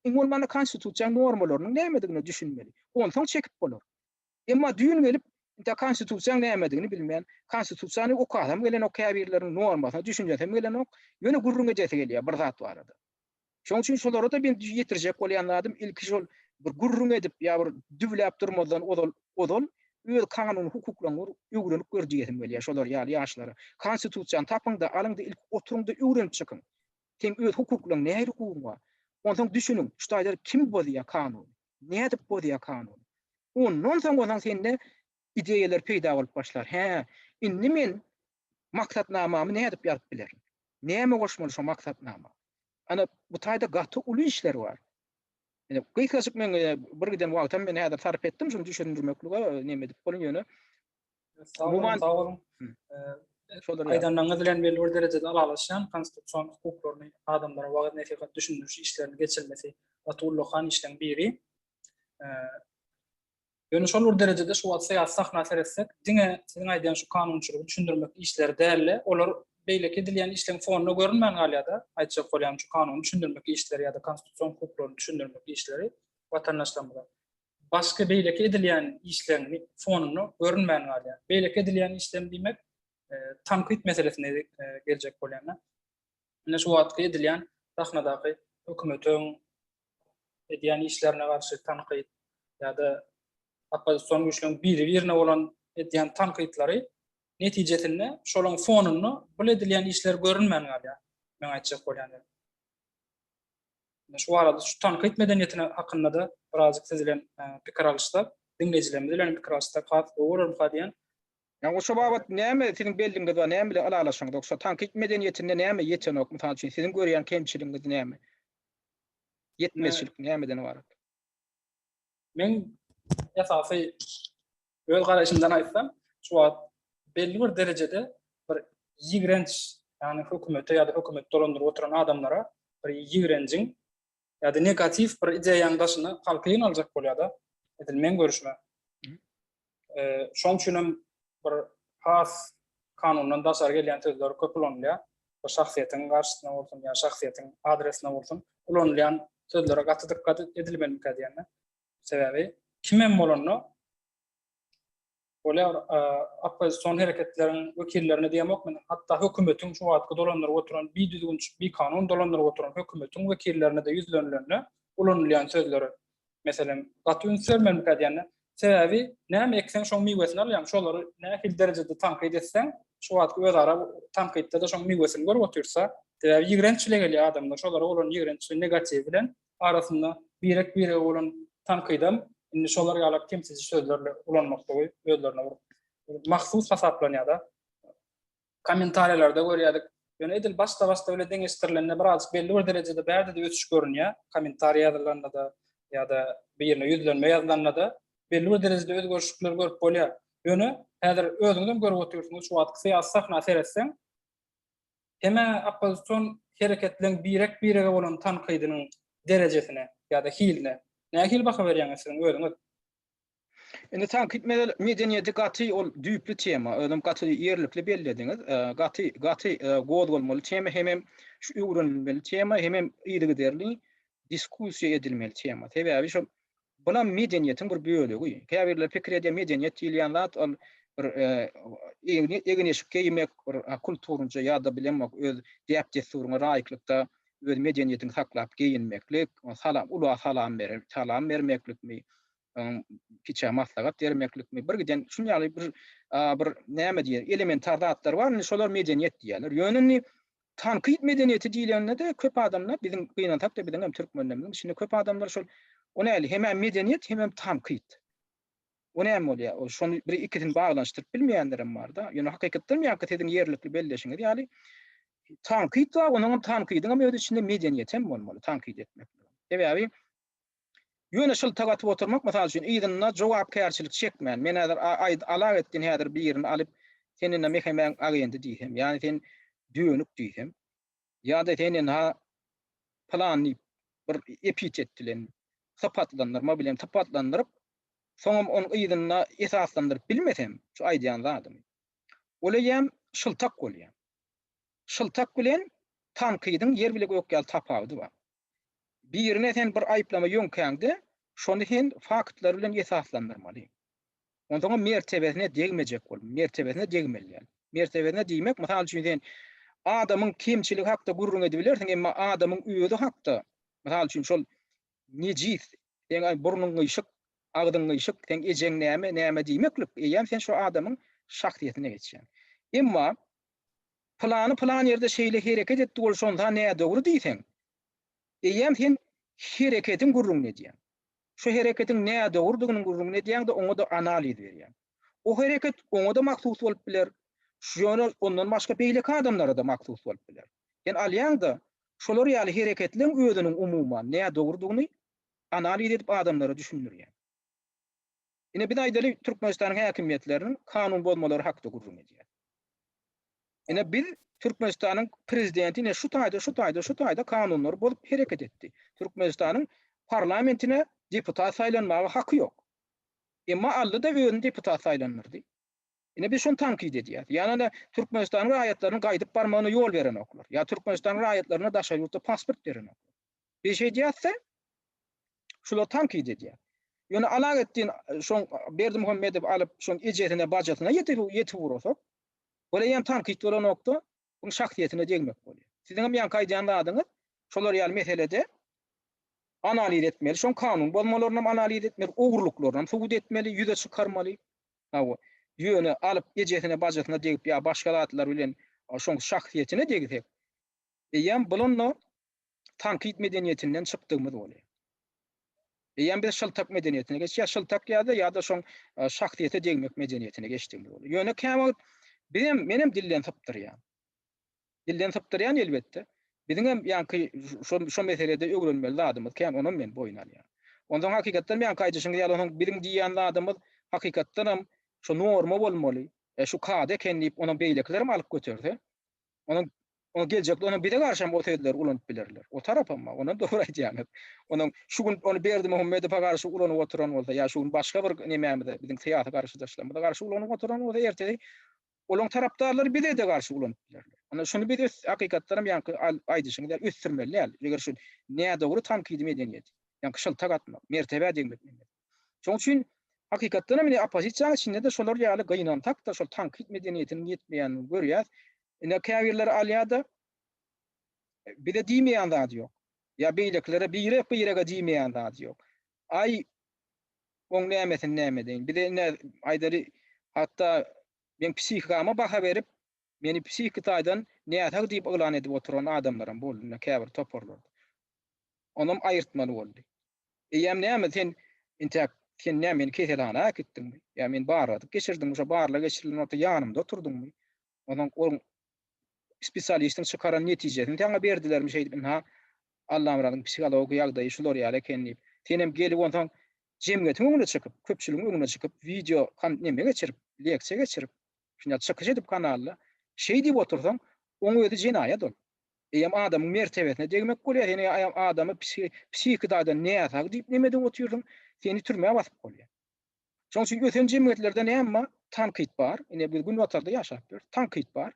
Speaker 1: Ingolmany konstitusiýa normalarynyň nämedigini düşünmeli. Onsoň çekip bolar. Emma düýün gelip inta konstitusiýa nämedigini bilmeýän, konstitusiýany okadam gelen o käbirleriň normasyna düşünjesem gelen ok, ýöne gurrun ejese gelýär bir zat barada. Şoň üçin şolary da ben ýetirjek bolýanlarym ilki şol bir gurrun edip ýa bir düwläp durmadan odol öz kanun hukuklaryny öwrenip görjeýetim gelýär şolar ýaşlara. Konstitusiýany tapyňda alyňda ilk oturuňda öwrenip çykyň. Sen öz hukuklaryň näme hukugyň bar? Ondan düşünün, şu aýdar kim bozýar kanun? Nädip bozýar kanun? Ondan soň sende ideýalar peýda bolup başlar. He, indi men maksatnamamy nädip ýazyp bilerim? Näme goşmaly şu maksatnama? Ana bu taýda gaty uly işler bar. Ene kysgaçyk men bir giden wagtam men häzir sarp etdim, şunu düşündirmeklige näme dip bolan ýöne.
Speaker 2: Sağ olun. Aýdanlaňyz bilen belli bir derejede alalaşan konstitusiýon hukuklaryny adamlara wagt näfihat düşündürýär işlerini geçirmesi atullykan işleň biri. Ýöne şol bir derejede şu wagt syýasat sahna seretsek, diňe siziň aýdýan şu kanunçylygy düşündirmek işleri däli, olar beýleki edilýän işleň fonuny görünmän galýada, aýtjak bolýan şu kanuny düşündirmek işleri ýa-da konstitusiýon hukuklaryny düşündirmek işleri watandaşlarymyza başga beýleki edilýän işleň fonuny görünmän galýar. Beýleki edilýän işlem diýmek tanqid meselesine gelecek bolýan. Ine şu wagtda edilýän sahnadaky hökümetiň edýän işlerine garşy tanqid ýa-da opozisiýon güýçleriň biri-birine bolan edýän tanqidlary netijesinde şolaň fonuny bu edilýän işler görünmän galýar. Men aýtjak bolýan. Şu arada şu tanqid medeniýetine hakynda da birazjyk sizilen pikir alýşlar, dinleýijilerimiz bilen pikir alýşlar gat bolar diýen.
Speaker 1: Ya o şobabat näme seniň belliňde we näme bilen alalaşaň doksa tanqid medeniýetinde näme ýetenok mysal üçin siziň görýän kemçiligiňiz näme? Yetmezçilik nämeden barat?
Speaker 2: Men esasy öz garaşymdan aýtsam, şu wagt belli bir derejede bir ýigrenç, ýani hökümete ýa-da hökümet dolandyryp oturan adamlara bir ýigrençiň ýa-da negativ bir ideýaň daşyny halkyň aljak bolýar da. Edilmeň görüşme. Şoň üçin bir has kanundan daşar gelýän sözler köp ulanýar. Bu şahsiýetiň garşysyna bolsun, ýa şahsiýetiň adresine bolsun, ulanýan sözlere gaty dikkat edilmeli diýenler. Sebäbi kimem bolany bolýar opozisiýon hereketleriň wekillerine diýemokmen, hatda hökümetiň şu wagtda dolandyryp oturan bir kanun dolandyryp oturan hökümetiň wekillerine de ýüzlenlerine ulanýan sözleri. Meselem, gaty ünsürmeli diýenler. Sebäbi näme eksen şoň miwesini alýan, şolary nähil derejede tanqid etsen, şu wagtda özara tanqidde de şoň miwesini görüp otursa, sebäbi ýigrençlik gelýär adamlar, şolary bolan ýigrençlik negativ bilen arasynda birek bolan tanqidam, indi şolary alap kimsiz sözlerle ulanmakdagy özlerine mahsus hasaplanýar da. Kommentariýlarda görýärdik. Ýöne edil başda öyle deňeşdirilenine biraz belli bir derejede bärde de ötüş görünýär. Kommentariýalarynda da ýa-da birine ýüzlenme ýazylanda da belli bir derejede özgörüşlikler görüp bolýar. Ýöne häzir özüňizden görüp oturýarsyňyz şu wagt syýasat sahna seretseň, heme opozisiýon hereketleriň birege bolan tanqidiniň derejesine ýa-da hiline nähil baka berýäňiz siziň özüňiz?
Speaker 1: Indi tanqid medeniýeti gaty ol düýpli tema, özüm gaty ýerlikli bellediňiz. Gaty god bolmaly tema, hem şu öwrenilmeli tema, hem ýygy derli diskussiýa edilmeli tema. Sebäbi şu bulan medeniýetiň bir bölegi. Käbirler pikir edýän medeniýet diýilýän zat ol bir egneşikke ýemek bir kulturunça ýa-da bilenmek öz diýip desturuny raýaklykda öz medeniýetini saklap geyinmeklik, salam bermeklikmi, kiçe maslahat bermeklikmi, bir giden şunýaly bir näme diýer elementar zatlar bar, şolar medeniýet diýerler. Ýönüni tanqid medeniyeti diýilende de köp adamlar bizim gynantak da bilen hem türkmenlerden şimdi köp adamlar şol o näli hem medeniyet hem tanqid. O näme bolýar? O şonu bir ikisini baglanşdyryp bilmeýänlerim bar da. Ýöne hakykatdan ýa-da edin yerlikli belleşiňi ýaly tanqid we onuň tanqidiniň öňe içinde medeniyet hem bolmaly, tanqid etmek. Sebäbi ýöne şol tagatyp oturmak mysal üçin ýygyna jogapkärçilik çekmän. Men häzir alaq etdiň häzir bir ýerini alyp seninle mehemän agendy diýsem, ýani sen düýnük diýsem, ýa-da senin ha plany bir epitet bilen sapatlandyrma bilen sapatlandyryp soňam onu ýygyna esaslandyryp bilmesem, şu aýdýan zadymy. Olaýam şyltak bolýar. Şyltak bilen tanqydyň yer bile gökýal tapagy bar. Birine sen bir aýplama ýöňkäňde, şonu sen faktlar bilen esaslandyrmaly. Ondan mertebesine degmejek bol, mertebesine degmeli. Mertebesine diýmek, mysal üçin sen adamyň kimçiligi hakda gurrun edebilirsiň, emma adamyň öýüdi hakda, mysal üçin şol nejis, ýa-ni burnuň gyşyk, agdyň gyşyk, sen ejeň näme diýmeklik, ýa-ni sen şu adamyň şahsiýetine geçýän. Emma plan ýerde şeýle hereket etdi bolşonda näme dogry diýsen, ýa-ni sen hereketiň gurrun edýän. Şu hereketiň näme dogrudygyny gurrun edýän-de oňa da analiz berýän. O hereket oňa da maksus bolup biler. Şonu ondan başga beýleki adamlara da maksus bolup biler. Ýani alýan-da şolar ýaly hereketleň özüniň umumyň näme dogrudygyny analiz edip adamlara düşündirýän. Ine bir aýdaly Türkmenistanyň häkimiýetleriniň kanun bozmalary hakda gurrun edýär. Ine biz Türkmenistanyň prezidentine şu taýda kanunlar bolup hereket etdi. Türkmenistanyň parlamentine deputat saýlanmagy haky ýok. Emma aldy da özüň deputat saýlanyrdy. Ine biz şonu tanqid edýär. Ýani Türkmenistanyň raýatlaryny gaýdyp barmagyna ýol beren oklar. Ya Türkmenistanyň raýatlaryna daşa ýurtda pasport beren oklar. Bir şey diýärse şular tanqid edýär. Ýöne alaq etdiň şoň Berdimuhammedow alyp şoň ejetine bajatyna ýetip ursak, bolýan tanqid bolan nokta bu şahsiýetine degmek bolýar. Siziň hem ýa-da adyňyz şolar ýaly meselede analiz etmeli, şoň kanun bolmalaryny analiz etmeli, ogurluklaryny subut etmeli, ýüze çykarmaly. Hawa ýöne alyp ejetine bajatyna degip ýa başga zatlar bilen şoň şahsiýetine degsek, ýa bulunny tanqid medeniýetinden çykdygymyz bolýar. Ýa bir şyltak medeniýetine geç, ýa şyltak ýa-da şoň şahsiýete degmek medeniýetine geçdigimiz bolýar. Ýöne käme menem dilden tapdyrýan. Dilden tapdyrýan elbetde. Bizim hem ýanky şo meselede öwrenmeli adamymyz käme onuň men boyun alýar. Ondan hakykatdan men gaýdyşyňy ýaly onuň birin diýýän adamymyz hakykatdan hem şo norma bolmaly. Şu kade kendip onuň beýleklerini alyp götürdi. Onu geljekde onu bide garşam o söýler ulanyp bilerler. O tarap amma ona dogry aýdýan. Onuň şu gün onu Berdimuhammedow garşy ulanyp oturan bolsa, ýa şu gün başga bir nemämide bizim syýasat garşydaşlarymyz garşy ulanyp oturan bolsa ertesi olaň tarapdarlary bide de garşy ulanyp bilerler. Ana şunu bir hakykatdan ýanky aýdyşyňy ösdürmeli ýaly. Eger şu näme dogry tanqid medeniýet. Ýanky şyltak atmak, mertebe degmek. Şoň üçin hakykatdan men opozisiýa içinde de şolar ýaly gynantak da şol tanqid medeniýetini ýetmeýän görýär. Ine käwirler alýada bir de diýmeýän zat ýok. Ya beýleklere bire diýmeýän zat ýok. Ay oň näme deýin. Bir de aýdary hatda men psihikama baha berip meni psihikatadan näme diýip oglan edip oturan adamlarym boldy. Käbir toporlar. Onum aýyrtmaly boldy. Eýem näme sen sen näme keselana gitdiňmi? Ya men baradyp geçirdim, şo barla geçirilen orta ýanymda oturdummy? Onuň spesialistin çıkaran netijesini taňa berdilermi şeýdip ha Allah'ım razı psikolog ýagdaýy şular ýaly ekenip senem gelip ondan jemgyýetiň öňüne çykyp köpçüligiň öňüne çykyp video neme geçirip leksiýa geçirip şunda çykyş edip kanalda şey diýip otursaň oň özi jinayet ol. Eýem adamyň mertebesine degmek bolýar, ýani adamy psihikadadan näme diýip nemeden oturdum seni türmäge basyp bolýar. Şoň üçin öten jemgyýetlerde näme tanqid bar, ine bir gün watarda ýaşap bir tanqid bar.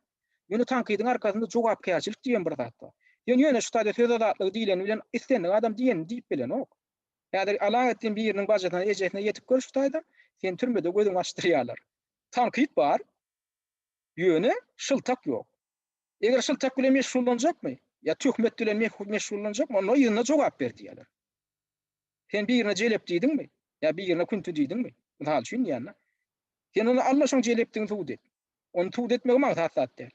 Speaker 1: Ýöne tanqydyň arkasynda jogapkärçilik diýen bir zat bar. Ýöne şu taýda söz azatlygy diýilen bilen istendiň adam diýen diýip bilen ok. Ýa-da alaq etdiň bir ýeriniň bajatyna ejetine ýetip görüş taýda sen türmede gözüň açdyrýarlar. Tanqid bar. Ýöne şyltak ýok. Eger şyltak bilen meşgullanjakmy? Ya töhmet bilen meşgullanjakmy? Ona ýyna jogap ber diýerler. Sen bir ýerine jelep diýdiňmi? Ya bir ýerine kuntu diýdiňmi? Hal şun ýa-da. Sen onu Allah şoň jelepdiň tuğ det. Onu tuğ etmek maksat däl.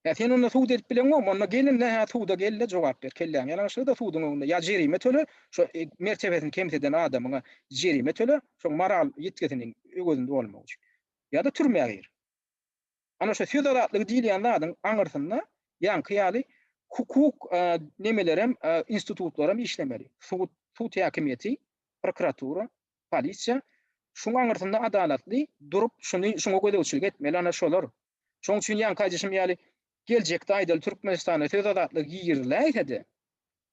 Speaker 1: Ya sen onu suud edip bilen o, ona gelin ne ha suuda gelle jogap ber. Kellen ýa-ni şurada suudun öňünde ya jerime töle, şo mertebesini kemseden adamyňa jerime töle, şo maral ýetkesiniň ögözünde bolmak üçin. Ya da türmäge gir. Ana şo söz diýilýän zadyň aňyrsynda ýanky ýaly hukuk nemelerem institutlarym işlemeli. Suud häkimiýeti, prokuratura, polisiýa şoň aňyrsynda adalatly durup şoňa gödäwçilik etmeli ana şolar. Şoň üçin ýanky aýdyşym ýaly geljekde aýdal Türkmenistana söz adatlygy giýirilýärdi.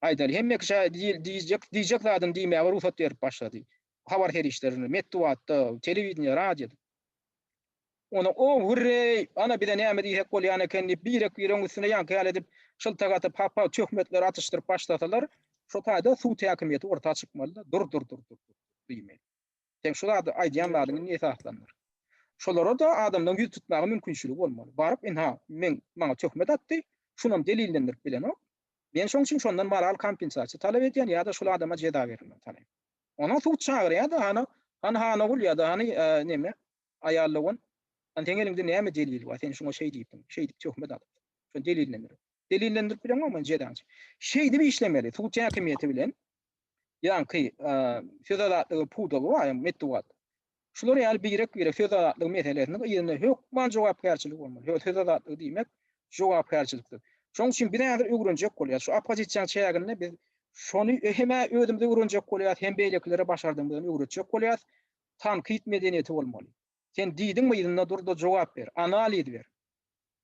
Speaker 1: Aýdal hemmek diýjek zadyň diýmäge ruhsat berip başlady. Habar herişlerini metduatda, telewiziýa, radioda. Ona o hurrey ana bir de näme diýek bolýan eken diýip birek ýereň üstüne ýanky ýaly edip şyltak atyp hapa töhmetler atyşdyryp başlasalar, şo taýda suud häkimiýeti ortaga çykmaly da dur diýmeli. Sen şolary aýdýanlaryň näme esaslanýar? Şolara da adamdan ýüz tutmagy mümkinçiligi bolmaly. Baryp men maňa töhmet atdy, şunam delillendirip bilen o. Men şoň üçin şondan moral kompensasiýa talap edýän ýa-da şol adama jeda berilmeli talap. Ona suud çagyrýar-da hana gul ýa-da näme aýallagan teň elinde näme delil bar? Sen şoňa şey diýipdiň, şeýdik töhmet atyp. Şo delillendirip bilen o men jedaňy. Şeýdi bir işlemeli. Suud häkimiýeti bilen ýanky söz adatlygy pudagy bar, metduat. Şular ýaly birek söz adatlygy meselesini ýerine hökman jogapkärçilik bolmaly. Söz adatlygy diýmek jogapkärçilikdir. Şoň üçin bir näder öwrenjek bolýar. Şu opozisiýa çäginde biz şonu heme ödümde öwrenjek bolýar, hem beýleklere başardyň bilen öwrenjek bolýar. Tanqid medeniýeti bolmaly. Sen diýdiňmi ýerine durda jogap ber, analiz ber.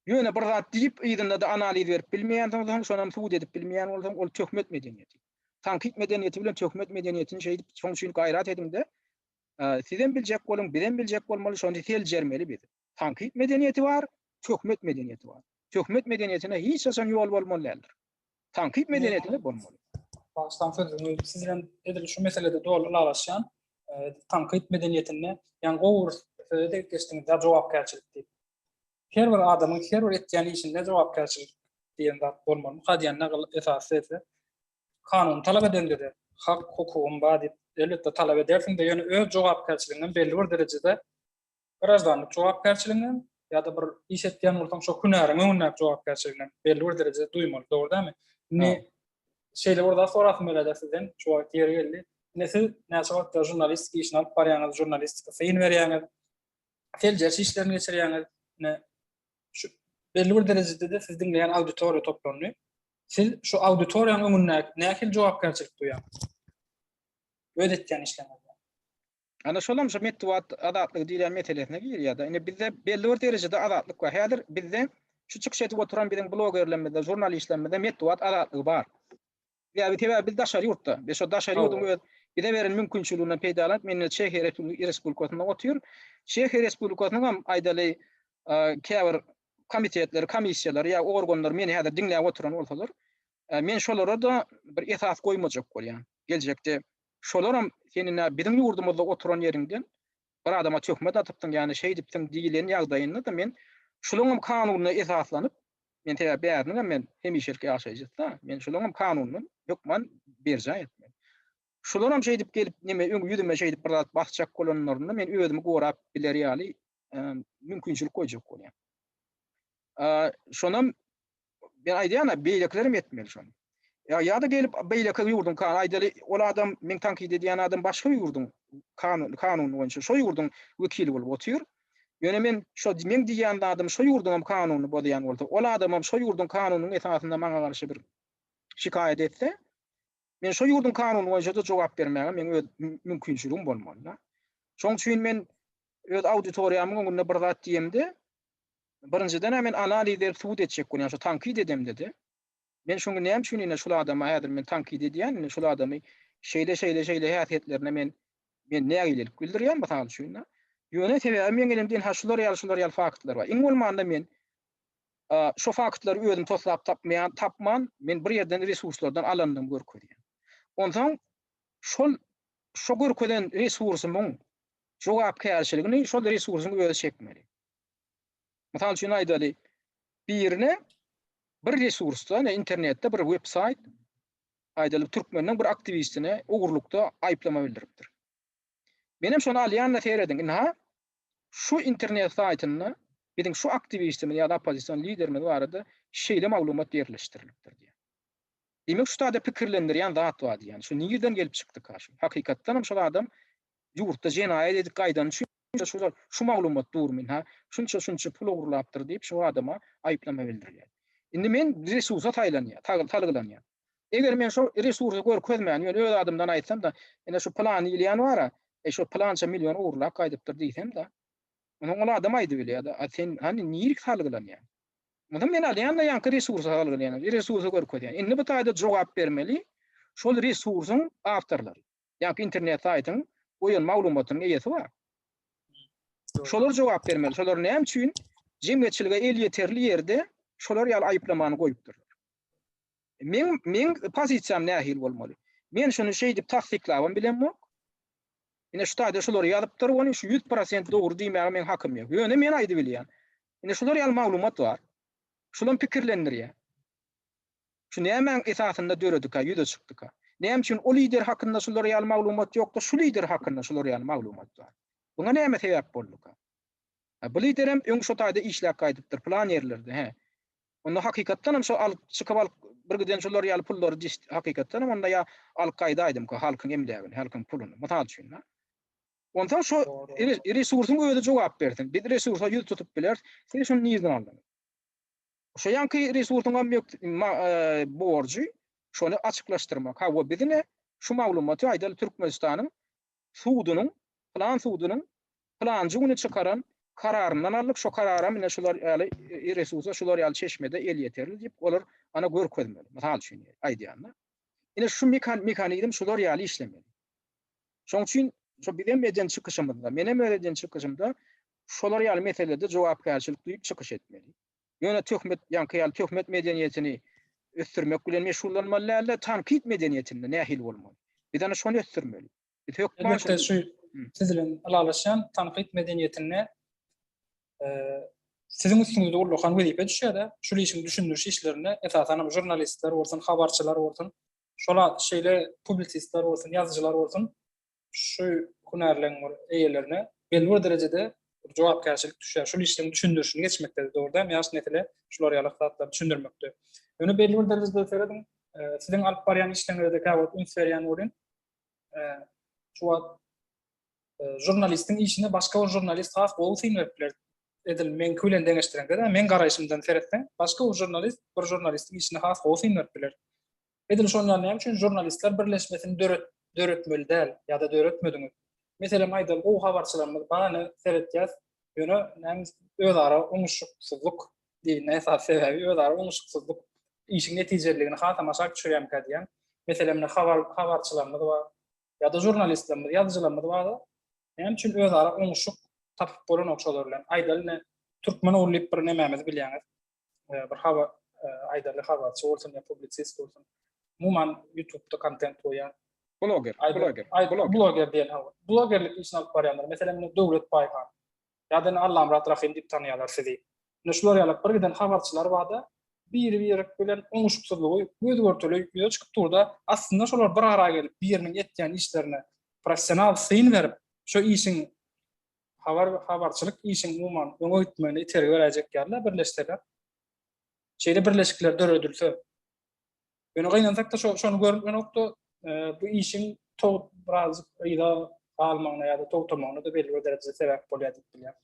Speaker 1: Ýöne bir zat diýip ýerine de analiz berip bilmeýändiň şonam suud edip bilmeýän bolsaň ol töhmet medeniýeti. Tanqid medeniýeti bilen töhmet medeniýetini şeýdip şoň üçin gaýrat edinde sizden biljek bolun, bilen biljek bolmaly, şonu seljermeli biz. Tanqid medeniýeti bar, töhmet medeniýeti bar. Töhmet medeniýetine hiç haçan ýol bolmalydyr. Tanqid medeniýetine bolmaly.
Speaker 2: Baştan sözüm siz bilen edil şu meselede dolu alaşan tanqid medeniýetine ýa-ni gowur söýde geçdiňizde jogapkärçilik diýip. Her bir adamyň her bir etýän işinde jogapkärçilik diýen zat bolmaly. Hadýan nagl esasy kanun talap edende hak hukukun bar diýip elbetde talap edersiň de ýöne öz jogapkärçiliginden belli bir derejede garaşdanlyk jogapkärçiliginden ýa-da bir iş etýän bolsaň şo hünäriň öňünden jogapkärçiliginden belli bir derejede duýmaly, dogry dämi? Ne şeýle burada sorasym geldi sizden, şu wagt ýeri geldi. Näse wagtda jurnalistlik işini alyp barýaňyz, jurnalistika feýin berýäňiz, seljerçi işlerini geçirýäňiz, şu belli bir derejede de siz dinleýän auditoriýa toplanýar. Siz şu auditoriýanyň öňünden nähil jogapkärçilik duýýarsyz? Ödetýän işlemler.
Speaker 1: Ana şolam şu metduat adatlygy diýilen meselesine girýär-da. Ine bizde belli bir derejede adatlyk bar. Häzir bizde şu çykyş etip oturan bilen blogerlermede, jurnalistlermede metduat adatlygy bar. Ýa-da biz daşary ýurtda, biz şo daşary ýurtda bize beren mümkinçiliginden peýdalanıp men Çehe Respublikasyna oturyp, Çehe Respublikasynyň aýdaly käbir komitetleri, komissiýalary ýa organlar meni häzir dinläp oturan bolsalar, men şolara da bir esas goýmajak bolýan. Geljekde şolaram senin bizim ýurdumyzda oturan ýerinden bir adama töhmet atypdyň, ýani şeý diýipdiň diýilen ýagdaýynda da men şolaryň kanunyna esaslanyp men täze bäriňe men hemişerki ýaşaýjak. Men şolaryň kanunyny hökman berjä etmeli. Şolaram şeý diýip gelip neme ýüzüme şeý diýip bir zat basjak bolanlarynda men özümi gorap biler ýaly mümkinçilik goýjak bolýan. Şonam ben aýdýan beýleklerim etmeli şonu. Ya da gelip beýleke ýurdun kan aýdaly ol adam men tanqid edýän adam başga ýurdun kanun boýunça şo ýurdun wekili bolup otur. Ýöne men şo men diýän adam şo ýurdun kanuny bolýan bolsa, ol adam şo ýurdun kanunyň esasynda maňa garşy bir şikayet etse, men şo ýurdun kanuny boýunça da jogap bermäge men öz mümkinçiligim bolmaly. Şoň üçin men öz auditoriýamyň öňünde bir zat diýemde, birinciden men analiz edip suud etjek bolýan, şo tanqid edem dedi. Men şoňa näme üçin ine şol adama häzir men tanqid edýän, şol adamy şeýle häsiýetlerine men nägilik bildirýän batal üçin. Ýöne sebäbi men elimden şular ýaly faktlar bar. Iň bolmanda men şo faktlary özüm toslap tapman, men bir ýerden resurslardan alandym görkezýän. Ondan şo görkezen resursymy jogapkärçiligini şol resursyny özi çekmeli. Batal üçin aýdaly birine bir resursda, internetde bir website aýdaly türkmeniň bir aktivistine ugurlukda aýplama bildiripdir. Benim şonu alýan da seýredim. Şu internet saytyny Bizim şu aktivistimiz ya da opozisyon liderimiz barada şeýle maglumat yerleştirilipdir diýär. Demek şu taýda pikirlendirýän zat bar diýär. Şu nirden gelip çykdy kaşy. Hakykatdan hem şu adam ýurtda jenaýat edip gaýdan şu maglumat durmyn ha. Şunça pul ogurlapdyr diýip şu adama aýyplama bildirýär. Indi men resursa taýlanýar, talglanýar. Eger men şu resursy görkezmän, ýöne öz adamdan aýtsam da, ene şu plan ýylýan bara, şu plança milyon ogurlap gaýdypdyr diýsem da, onu adam aýdy bilýär. Sen hani niýerik talglanýar. Mudam men alýan da ýanky resursa talglanýar. Resursa görkezýär. Indi bu taýda jogap bermeli. Şol resursyň awtorlary. Ýa-ki internet saýtyň oýan maglumatynyň eýesi bar. Şolar jogap bermeli. Şolar näme üçin jemgyýetçilige el ýeterli ýerde şolar ýaly aýyplamany goýupdyr. Men pozisiýam nähil bolmaly. Men şunu şey dip tasdiklabam bilenmi? Ine şu taýda şolar ýazypdyr, ony şu 100% dogry diýmäge men hakym ýok. Ýöne men aýdy bilýän. Ine şolar ýaly maglumat bar. Şolan pikirlendirýär. Şu näme esasynda döredika, ýüze çykdyka. Näme üçin o lider hakynda şolar ýaly maglumat ýokda, şu lider hakynda şolar ýaly maglumat bar. Buňa näme sebäp bolduka? Bu liderem öň şu taýda işläp gaýdypdyr, plan ýerlerde, he. Onda hakykatdan hem şu alyp çykyp alyp bir giden şolar ýaly pullary hakykatdan hem onda ýa alyp gaýdaýdym ki halkyň emdägini, halkyň puluny. Mysal üçin ha. Ondan şu resursyň öýde jogap berdim. Bir resursa ýüz tutup biler, sen şunu niýerden aldın? Şu ýanky resursyň borjy şonu açyklaşdyrmak. Ha, bu bizine şu maglumaty aýdaly Türkmenistanyň suwdunyň, plan suwdunyň planjy güni çykaran kararından alyp şu karara mine şolar ýaly resursa şolar ýaly çeşmede el ýeterli diýip olar ana görkezmeli. Mysal üçin aýdýanlar. Ine şu mekanizm şolar ýaly işlemeli. Şoň üçin şu bilen meden çykyşymda, menem öýreden çykyşymda şolar ýaly meselede jogapkärçilik duýup çykyş etmeli. Ýöne töhmet ýanky ýaly töhmet medeniýetini ösdürmek bilen meşgullanmaly, tanqid medeniýetinde nähil bolmaly. Bir dana şonu ösdürmeli.
Speaker 2: Elbette şu siz bilen alaşan tanqid medeniýetine sizin üstüňizde urlakan wezipe düşýär. Şol işin düşündürüş işlerine esasen jurnalistler bolsun, habarçylar bolsun, şola şeýle publisistler bolsun, ýazyjylar bolsun, şu hunarlaryň eýelerine belli bir derejede jogapkärçilik düşýär. Şol işlerin düşündürüşini geçmekde doğruda ýaş netile şolar ýaly zatlar düşündirmekde. Öňe belli bir derejede seredin, sizin alyp barýan işleňizde käwet üns berýän bolýan. Şu jurnalistin işine başka bir jurnalist has bolsyn webler edil men külen deňeşdirende men garaýşymdan seretden başka bir jurnalistin işine has bolsyn webler edil şondan näme üçin jurnalistler birleşmesini döretmeli däl ýa-da döretmediňiz. Meselem aýdym, o habarçylarymyz bana seretýär, ýöne näme özara oňuşsuzlyk diýen esas sebebi özara oňuşsuzlyk işin netijeligini hatamaşak düşürýän diýen. Meselem habarçylarymyz bar ýa-da jurnalistlerimiz, ýazyjylarymyz bar. Näme üçin özara oňuşyk tapyp bolan okşalar bilen aýdaly türkmen olup bir nämämiz bilýäňiz. Bir aýdaly habarçy bolsun ýa publisist bolsun. Muman YouTube'da content goýan blogger diýen hawa. Bloggerlik işini alyp barýanlar. Meselem Dowlet Baýhan. Ýa-da Allah Murat Rahim diýip tanýarlar sizi. Şolar ýaly bir giden habarçylar barda bir bilen oňuşsuzlygy göz görtüli ýa çykyp durda aslında şolar bir ara gelip biriniň etýän işlerine professional syn berip şu işin habarçylyk işin umuman öňe iter berejek ýerler birleşdirler. Şeýle birleşikler döredilse. Ýöne gaýnansak da şonu görüp nokta bu işin biraz ýa-da almagyna ýa-da togtamagyna da belli bir derejede sebäp bolýar diýip bilýär.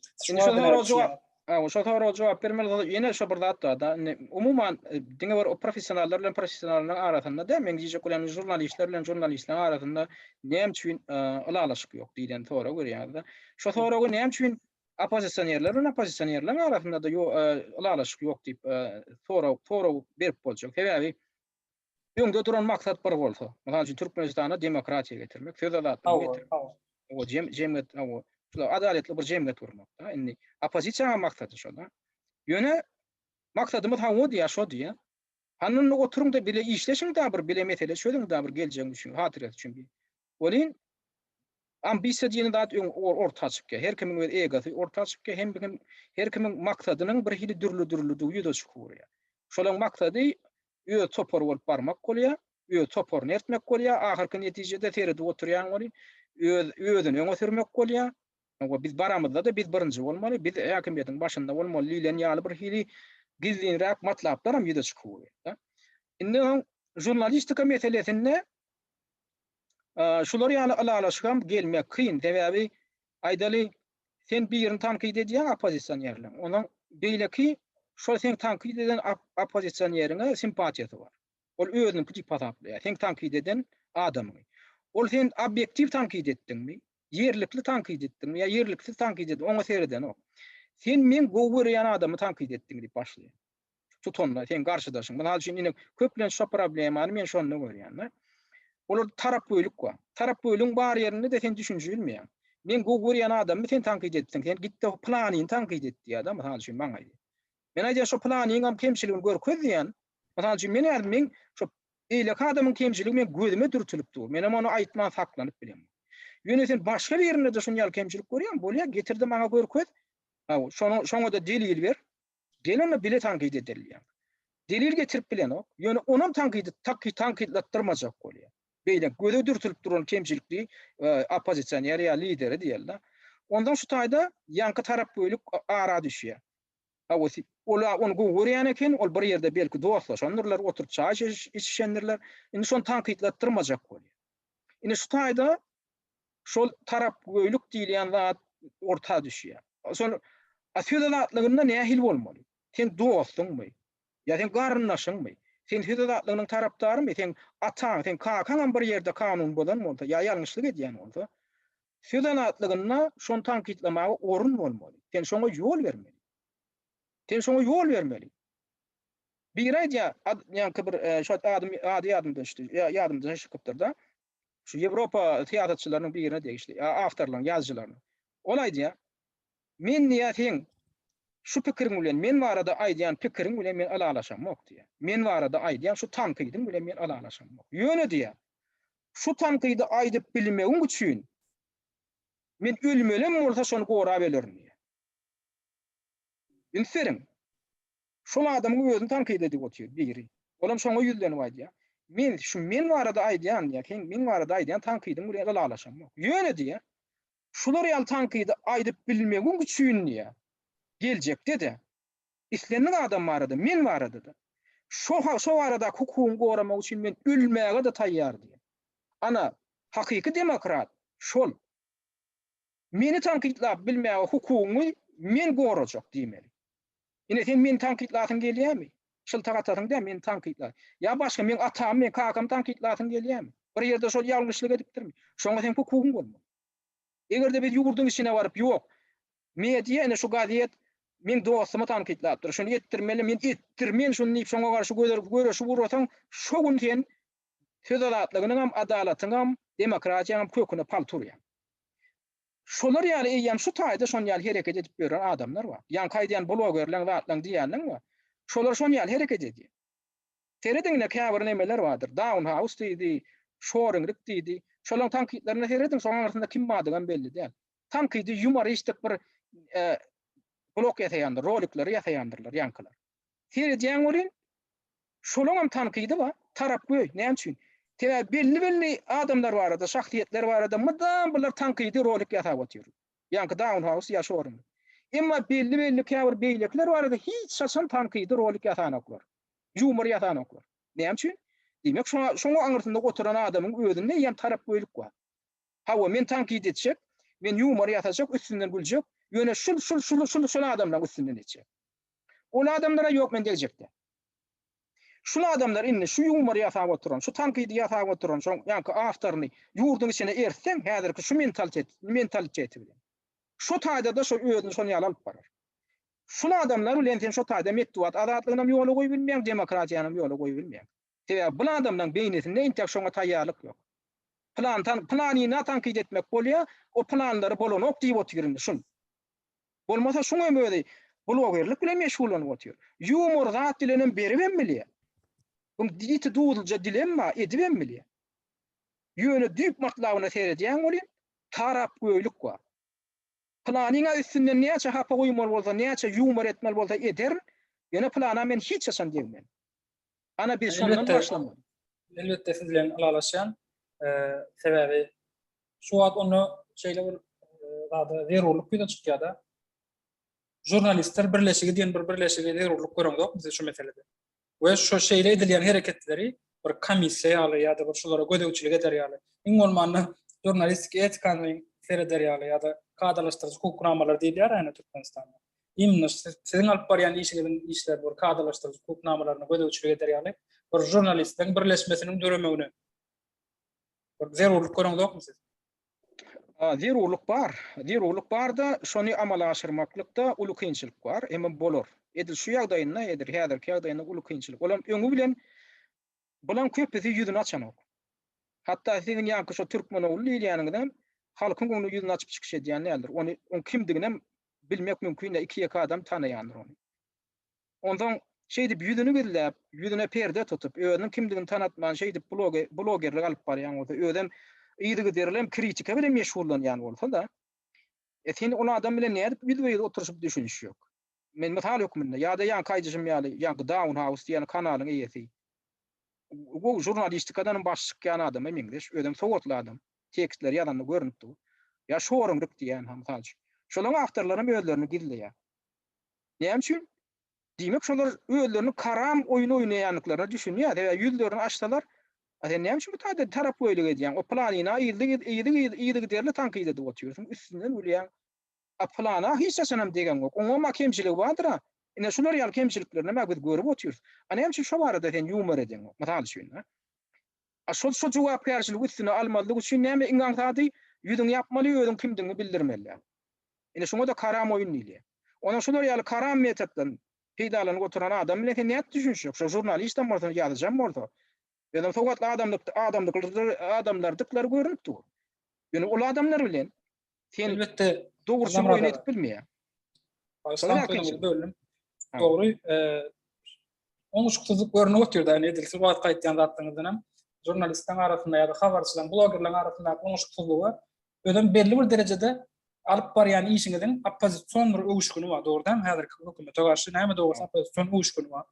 Speaker 1: Şu soraga jogap bermeli ýene şu bir zat da umuman diňe bir professionallar bilen professionallar arasynda da men diýjek bolan jurnalistler bilen jurnalistler arasynda näme üçin alalaşyk ýok diýen sora görýär. Şu soraga näme üçin opozisýonерler bilen opozisýonерler arasynda da alalaşyk ýok diýip sora berip boljak. Sebebi ýöňde duran maksat bir bolsa, mysal üçin Türkmenistana demokratiýa getirmek, söz azatlygyny getirmek. O jemgyýet adaletli bir jemgyýet kurmak. Indi opozisiýa maksady şoda. Ýöne maksadymyz haňy diýär, şo diýär. Hanuny oturuň da bile işleşiň da bir bile mesele şöyle da bir geljek üçin, hatyrat üçin. Olin ambisiýa diýeni zat orta çypka, her kimiň öz egosu orta çypka, her kimiň maksadynyň bir hili dürlü ýüze çykýar. Şolaň maksady öýe topor bolup barmak bolýar, öýe topor nertmek bolýar, ahyrky netijede terede oturýan boly, özüni öňe sürmek bolýar. Biz baramızda da biz birinji bolmaly, biz häkimiýetiň başynda bolmaly, lilen ýaly bir hili gizlinräk matlaplar ýyda çykyp. Indi jurnalistika meselesinde şular ýaly alalaşgam gelmek kyn. Sebäbi aýdaly sen bir ýerini tanqid edýän oppozisionerler. Onuň beýleki şol sen tanqid eden oppozisionerine simpatiýasy bar. Ol özüni küçük pataplar. Sen tanqid eden adamy. Ol sen objektiv tanqid etdiňmi? Yerlikli tanqid etdiňmi? Ya yerliksiz tanqid etdiň? Oňa sereden ok. Sen men gowurýan adamy tanqid etdiň diýip başlaýar. Tutonlar sen garşydaşyň. Buna üçin ine köplen şo problemany men şonu görýän. Olar tarap bölük var. Tarap bölüň bar ýerini de sen düşünje bilmeýän. Men gowurýan adamy sen tanqid etdiň. Sen gitdi planyny tanqid etdi adam. Buna üçin maňa aýdy. Men aýdym şo planyň am kemçiligini görkezýän. Buna üçin men şo eýle adamyň kemçiligi men gözüme dürtülipdi. Men onu aýtman saklanyp bilem. Ýöne sen başga bir ýerinde de şonýal kemçilik görýän, bolýa getirdi maňa görkez. Şoňa da delil ber. Gelene bile tanqid edilýär. Delil getirip bilen ok. Ýöne onam tanqidlatdyrmajak bolýar. Beýle göze dürtülip duran kemçilikli oppozisioner ýa lideri diýerler. Ondan şu taýda ýanky tarap bölük ara düşýär. Ola onu görýän eken, ol bir ýerde belki dostlaşanlar, oturup çay içişenler, indi şonu tanqidlatdyrmajak bolýar. Indi şu taýda şol tarap bölük diýilýän zat orta düşýär. Sonra söýletliginde nähil bolmaly? Sen dostsyňmy? Ya sen garynnaşyňmy? Sen söýletliginiň tarapdarymy? Sen ataň, sen kakaň bir ýerde kanun bolan bolsa, ya ýalňyşlyk edýän bolsa, söýletligiňe şonu tanqidlamagy orun bolmaly. Sen şoňa ýol bermeli. Sen şoňa ýol bermeli. Bir aýdýa, ýa-ni bir şo ýadymdan düşdi. Ýadymdan şykypdyr da. Şu Ýewropa teatrçylarynyň birine degişli, awtorlaryň, ýazgylaryň. Ol aýdýa, men niýetim şu pikiriň bilen men barada aýdýan pikiriň bilen men alalaşamok diýär. Men barada aýdýan şu tanqydyň bilen men alalaşamok. Ýöne diýär. Şu tanqydy aýdyp bilmegim üçin men ölmelem bolsa şonu gora belerim diýär. Inserim. Şol adamyň özüni tanqyd edip otyr biri. Olam şoňa ýüzlenip aýdýar. Men barada aýdýan ýa-ki men barada aýdýan tanqydyň bilen alalaşamok. Ýöne diýär. Şular ýaly tanqydy aýdyp bilmegim üçin diýär. Geljekde de islenýän adam barada, men barada da. Şo arada hukumy goramak üçin men ölmäge de taýýar diýär. Ana hakyky demokrat şol. Meni tanqidlap bilmäge hukumy men gorajak diýmeli. Ine sen men tanqidlatyň gelýärmi? Şol tagatatyň da men tanqidlar. Ya başga men atam, men kakam tanqidlatyň gelýärmi? Bir ýerde şol ýalňyşlyk edipdirmi? Şoňa sen hukugyň bolmaly. Egerde biz ýurduň içine baryp ýok. Media ene şu gaziet men dostumy tanqidlapdyr. Şonu etdirmeli, men etdirmen şonu diýip şoňa garşy göreşip urataň, şo gün sen söýletligiňem hem adalatyň hem demokratiýaň hem köküne palturýar. Şolar ýaly eýýän şu taýda şonu ýaly hereket edip beren adamlar bar. Ýa kaýdyan blogerler zatlaň diýenler bar. Şolar şonu ýaly hereket edýär. Terediňne käbir nemeler bardyr. Downhouse diýdi, Shoring diýdi. Şolaň tanqidlerini herediň, şoňa arasynda kim bardygan belli däl. Tanqidi humoristik bir blok ýasaýandyr, rolikleri ýasaýandyrlar, ýankylar. Herediň bolýan, şolaň hem tanqidi bar, tarap göý. Näme üçin? Belli adamlar barada, şahsiýetler barada, mydam bular tanqidi rolik ýasap otýar. Ýanky Downhouse ýa Shoring. Emma belli käbir beýlekler barada hiç şaşan tanqidi rolik ýasanoklar. Humor ýasanoklar. Näme üçin? Demek şoňa aňyrtynda oturan adamyň özünde ýa tarap göýlik bar. Hawa men tanqid etjek, men humor ýasajak, üstünden güljek, ýöne şol adamlar üstünden etjek. Ol adamlara ýok men dejekde. Şol adamlar indi şu humor ýasap oturan, şu tanqid ýasap oturan, şoň ýa-ni awtoryny ýurduň içine ertsen, häzirki şu mentaliteti bilen. Şu taýda da şu özüni şonu ýaly alyp barar. Şol adamlar bilen sen şu taýda medeniýet adatlygyna ýoly goýup bilmeýän, demokratiýanyň ýoly goýup bilmeýän. Sebäbi bu adamlaryň beýnesinde intek şoňa taýýarlyk ýok. Planyny tanqid etmek bolýar, o planlary bolanok diýip oturýar şun. Bolmasa şoňa ömüdi, blogerlik bilen meşgul bolup oturýar. Humor zat dilenen beribemli. Bu diýiti duýulja dilemma edibemli. Ýöne düýp matlabyna seredýän bolýar, tarap göýlik bar. Planyňa üstünden näçe hapa goýmaly bolsa, näçe humor etmeli bolsa eder, ýöne plana men hiç ýaşan diýmän. Ana biz şondan başlamaly.
Speaker 2: Elbette siz bilen alalaşýan sebäbi şu wagt onu şeýle bir Zada zerurluk bir çıkýar da. Jurnalistler birleşigi diýen bir birleşigi zerurluk görüňok bize şu meselede. We şu şeýle edilýän hereketleri bir komissiýa ýa-da bir şolara gödegçilik eder ýaly. Iň bolmanda jurnalistik etikanyň serederi ýa-da kadalaşdyrjy hukuknamalar diýilýär ýa-ni Türkmenistanda. Imni siziň alyp barýan işler bir kadalaşdyrjy hukuknamalaryna gödegçilik eder ýaly bir jurnalistliň birleşmesiniň döremegine. Bir zerurluk görüňokmy siz?
Speaker 1: Zerurluk bar. Zerurluk bar da şonu amala aşyrmaklykda uly kynçylyk bar. Hem bolar. Edil şu ýagdaýynda edir häzirki ýagdaýynda uly kynçylyk. Olam öňü bilen bulan köpüsi ýüzüni açanok. Hatda siziň ýanky şu türkmen ugly diýýäniňizden halkyň onu ýüzüni açyp çykyş edýän nädir? Onu kimdigini bilmek mümkin de iki adam tanaýandyr onu. Ondan şeýdi ýüzüni gizläp, ýüzüne perde tutup, özüniň kimdigini tanatman şeýdi blogerlik alyp barýan bolsa, özüm ýygy derlem kritika bilen meşgullanýan bolsa da, sen onu adam bilen näde ýüzüne oturup düşünüş ýok. Men metal hökmünde ýa-da ýan kaýdyjym ýaly, ýa-da Down House diýen kanalyň eýesi. Bu jurnalistikadan başlyk adam emeňdeş, özüm sowatly adam. Tekstler ýazandy görünipdi. Ya şoruňdyk diýen ham taýy. Şolaň aktorlarym özlerini gizleýär. Näme üçin? Diýmek şolar özlerini karam oýun oýnaýanlyklaryna düşünýär. Ýa ýüzlerini açsalar, näme üçin bu taýda tarap boýlyk edýän? O planyna ýyly derle tanqid edip oturýarsyň. Üstünden ölýän. A plana hiç saçanam degen yok. Oňa kemçilik bardyr. Ine şular ýaly kemçiliklerini mägid görüp oturýar. Näme üçin şo barada sen ýumor edýän? Matal üçin. Şol jogap berýärçilik üstüne almalyk üçin näme iňaň taýdy? Ýüzüň ýapmaly, özüň kimdigini bildirmeli. Ine şoňa da karam oýun diýilýär. Ona şular ýaly karam metoddan peýdalanyp oturan adam bilen näme düşünýär? Şo jurnalistden bolsa ýazjam bolsa. Ýa-da sowatly adamlardyklary görünipdi. Ýöne ol adamlar bilen sen
Speaker 2: Elbette
Speaker 1: dogrusyny oýun edip bilmeýär.
Speaker 2: Bölüm. Doğru. Oňuşsuzlyk görünip oturdy. Yani edilsi wagt gaýtýan zatlaryndan hem jurnalistler arasında ýa-da habarçylar, blogerler arasında oňuşsuzlygy ödem belli bir derejede alyp barýan işiňiziň opposision bir öwüşgüni bar. Dogrudan häzirki hökümete garşy näme dogrusa opposision öwüşgüni bar.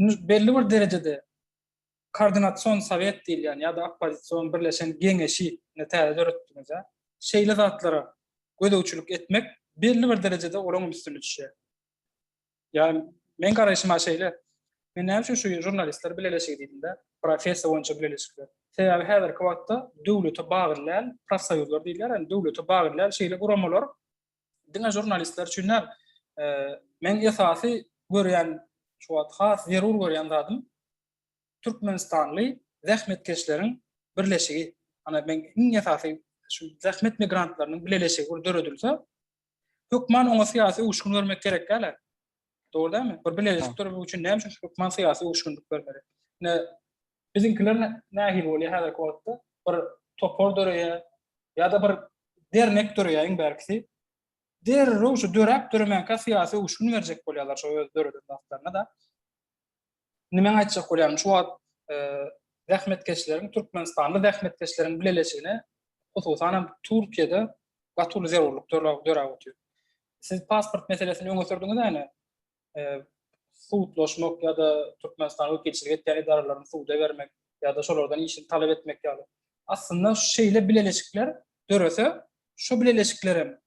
Speaker 2: Belli bir derejede koordinasiýon sowet diýilýän ýa-da opposision birleşen geňeşi nätäze döretdiňizde şeýle zatlara gödegçilik etmek belli bir derejede olaň üstünlük düşýär. Yani men garaýşyma şeýle. Men näme üçin şu jurnalistler bileşik diýildi, professor boýunça bileşikler. Sebäbi häzirki wagtda döwlete bagyrlan profsöýüzler diýilýär, ýani döwlete bagyrlan şeýle guramalar diňe jurnalistler üçin men esasy görýän şu wagt has zerur görýän zadym Türkmenistanly zähmetkeşleriň birleşigi. Ana men iň esasy şu zähmet migrantlarynyň bileşigi döredilse, hökman oňa syýasy uşgun bermek gerek gäler. Doğru değil mi? Bir bileşik durum üçin näme üçin hökman syýasy uşgunlyk bermeli. Biziňkiler nähil bolýar häzir wagtda bir topor döreýär ýa-da bir dernek döreýär iň berkisi. Şu dörep döremen syýasy uşgun berjek bolýarlar şu döreden wagtlarynda da. Nime aýtjak bolýarym şu wagt zähmetkeşleriň Türkmenistanly zähmetkeşleriň bileşigine hususan Türkiýede gatul zerurluk döräp otur. Siz pasport meselesini öňe sürdüňiz äne. Suwutlaşmak ýa-da Türkmenistan ökçilik etýän idaralaryny suwda bermek ýa-da şolardan işini talep etmek ýaly. Aslında şeýle bileşikler dörese, şu bileşiklerim,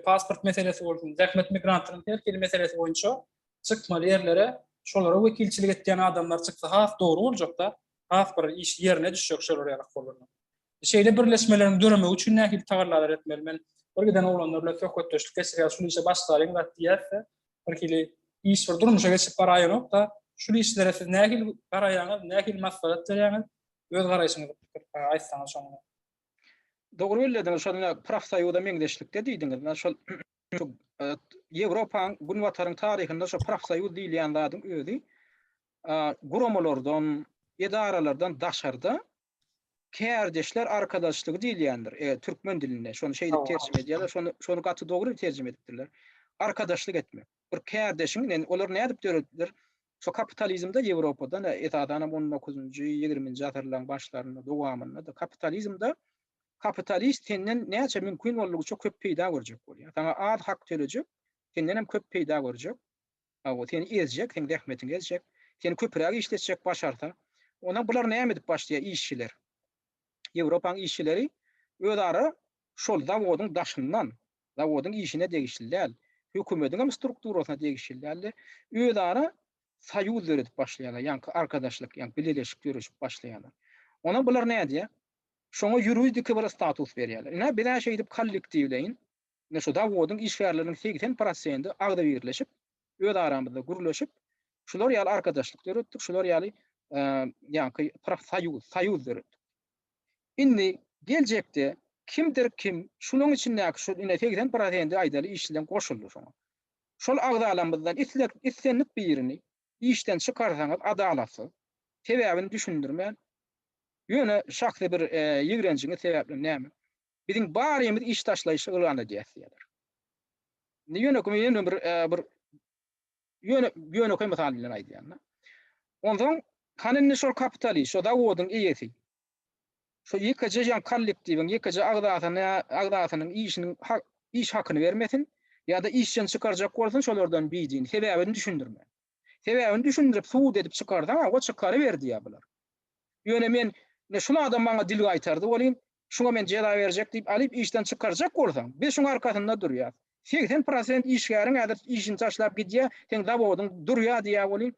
Speaker 2: pasport meselesi bolsun, zähmet migrantlaryň terkeli meselesi boýunça çykmaly ýerlere şolara wekilçilik etýän adamlar çyksa has dogry boljak da, has bir iş ýerine düşjek şolar ýaly bolmaly. Şeýle birleşmeleriň döremek üçin nähili tagarlar etmeli. Men birgeden oğlanlar bilen söhbetdeşlik geçirýär, şunu işe başlaryň da diýerse, birkili iş bir durmuşa geçip baraýanok da, şu işlere siz nähili garaýaňyz, nähili massalat berýäňiz, öz garaýşyňyzy aýtsaňyz şoňa.
Speaker 1: Dogry bildiňiz, şol profsaýyda meňdeşlikde diýdiňiz. Men şol Ýewropaň günwataryň taryhynda şo profsaýyz diýilýän zadyň özi guramalardan, edaralardan daşarda kärdeşler arkadaşlygy diýilýändir. Türkmen dilinde şonu şeýle terjime edýärler, şonu gaty dogry terjime edipdirler. Arkadaşlyk etmek. Bir kärdeşiň, olar näde döretdiler? Şo kapitalizmde Ýewropada etadan 19-njy 20-nji asyrlaryň başlarynda dowamında da kapitalizmde kapitalist senden näçe mümkin bolýanlygy çok köp peýda görjek bolýar. Sana az hak törecek, senden hem köp peýda görjek. O seni ezjek, sen zähmetini ezjek, seni köpräk işletjek başarsa. Ona bular näme edip başlaýar işçiler? Ýewropaň işçileri özara şol zawodun daşyndan, zawodun işine degişilýär, hökümetin hem strukturasyna degişilýär. Özara saýuz beredip başlaýarlar, ýa-ni arkadaşlyk, ýa-ni bileşik görüşip başlaýarlar. Ona bular näde? Şoňa ýuridik bir status berýärler. Ine bir näçe edip kollektiwleýin. Ne şu zawodun işgärleriniň 80% agda birleşip, öz aramyzda gurulşyp, şular ýaly arkadaşlyk döretdik, şular ýaly ýa-ni saýuz döretdik. Indi geljekde kimdir kim şunun içindäki şu ine 80% aýdaly işlen goşuldy şoňa. Şol agdalamyzdan islenip birini işten çykarsaňyz adalasy, sebäbini düşündirmän, ýöne şahsy bir ýigrençiňe sebäpli näme? Bizim barymyz iş taşlaýyşy ylany diýýär. Ýöne kömeýen bir ýöne köme misal bilen aýdýan. Ondan kanynny şol kapitalist, şo zawodun eýesi. Şo ýekeje ýan kollektiwiň, ýekeje agdasynyň iş hakyny bermesin, ýa-da işden çykarjak bolsun şolardan biýdin, sebäbini düşündirme. Sebäbini düşündirip suwd edip çykardan, o çykary berdi ýa bular. Ýöne men şol adam maňa dil gaýtardy, bolýan, şuňa men jeda berjek diýip alyp işden çykarjak bolsaň, biz şuň arkasynda durýar. 80% işgäriň häzir işini taşlap gidýär, sen zawodun durýar diýär bolýan.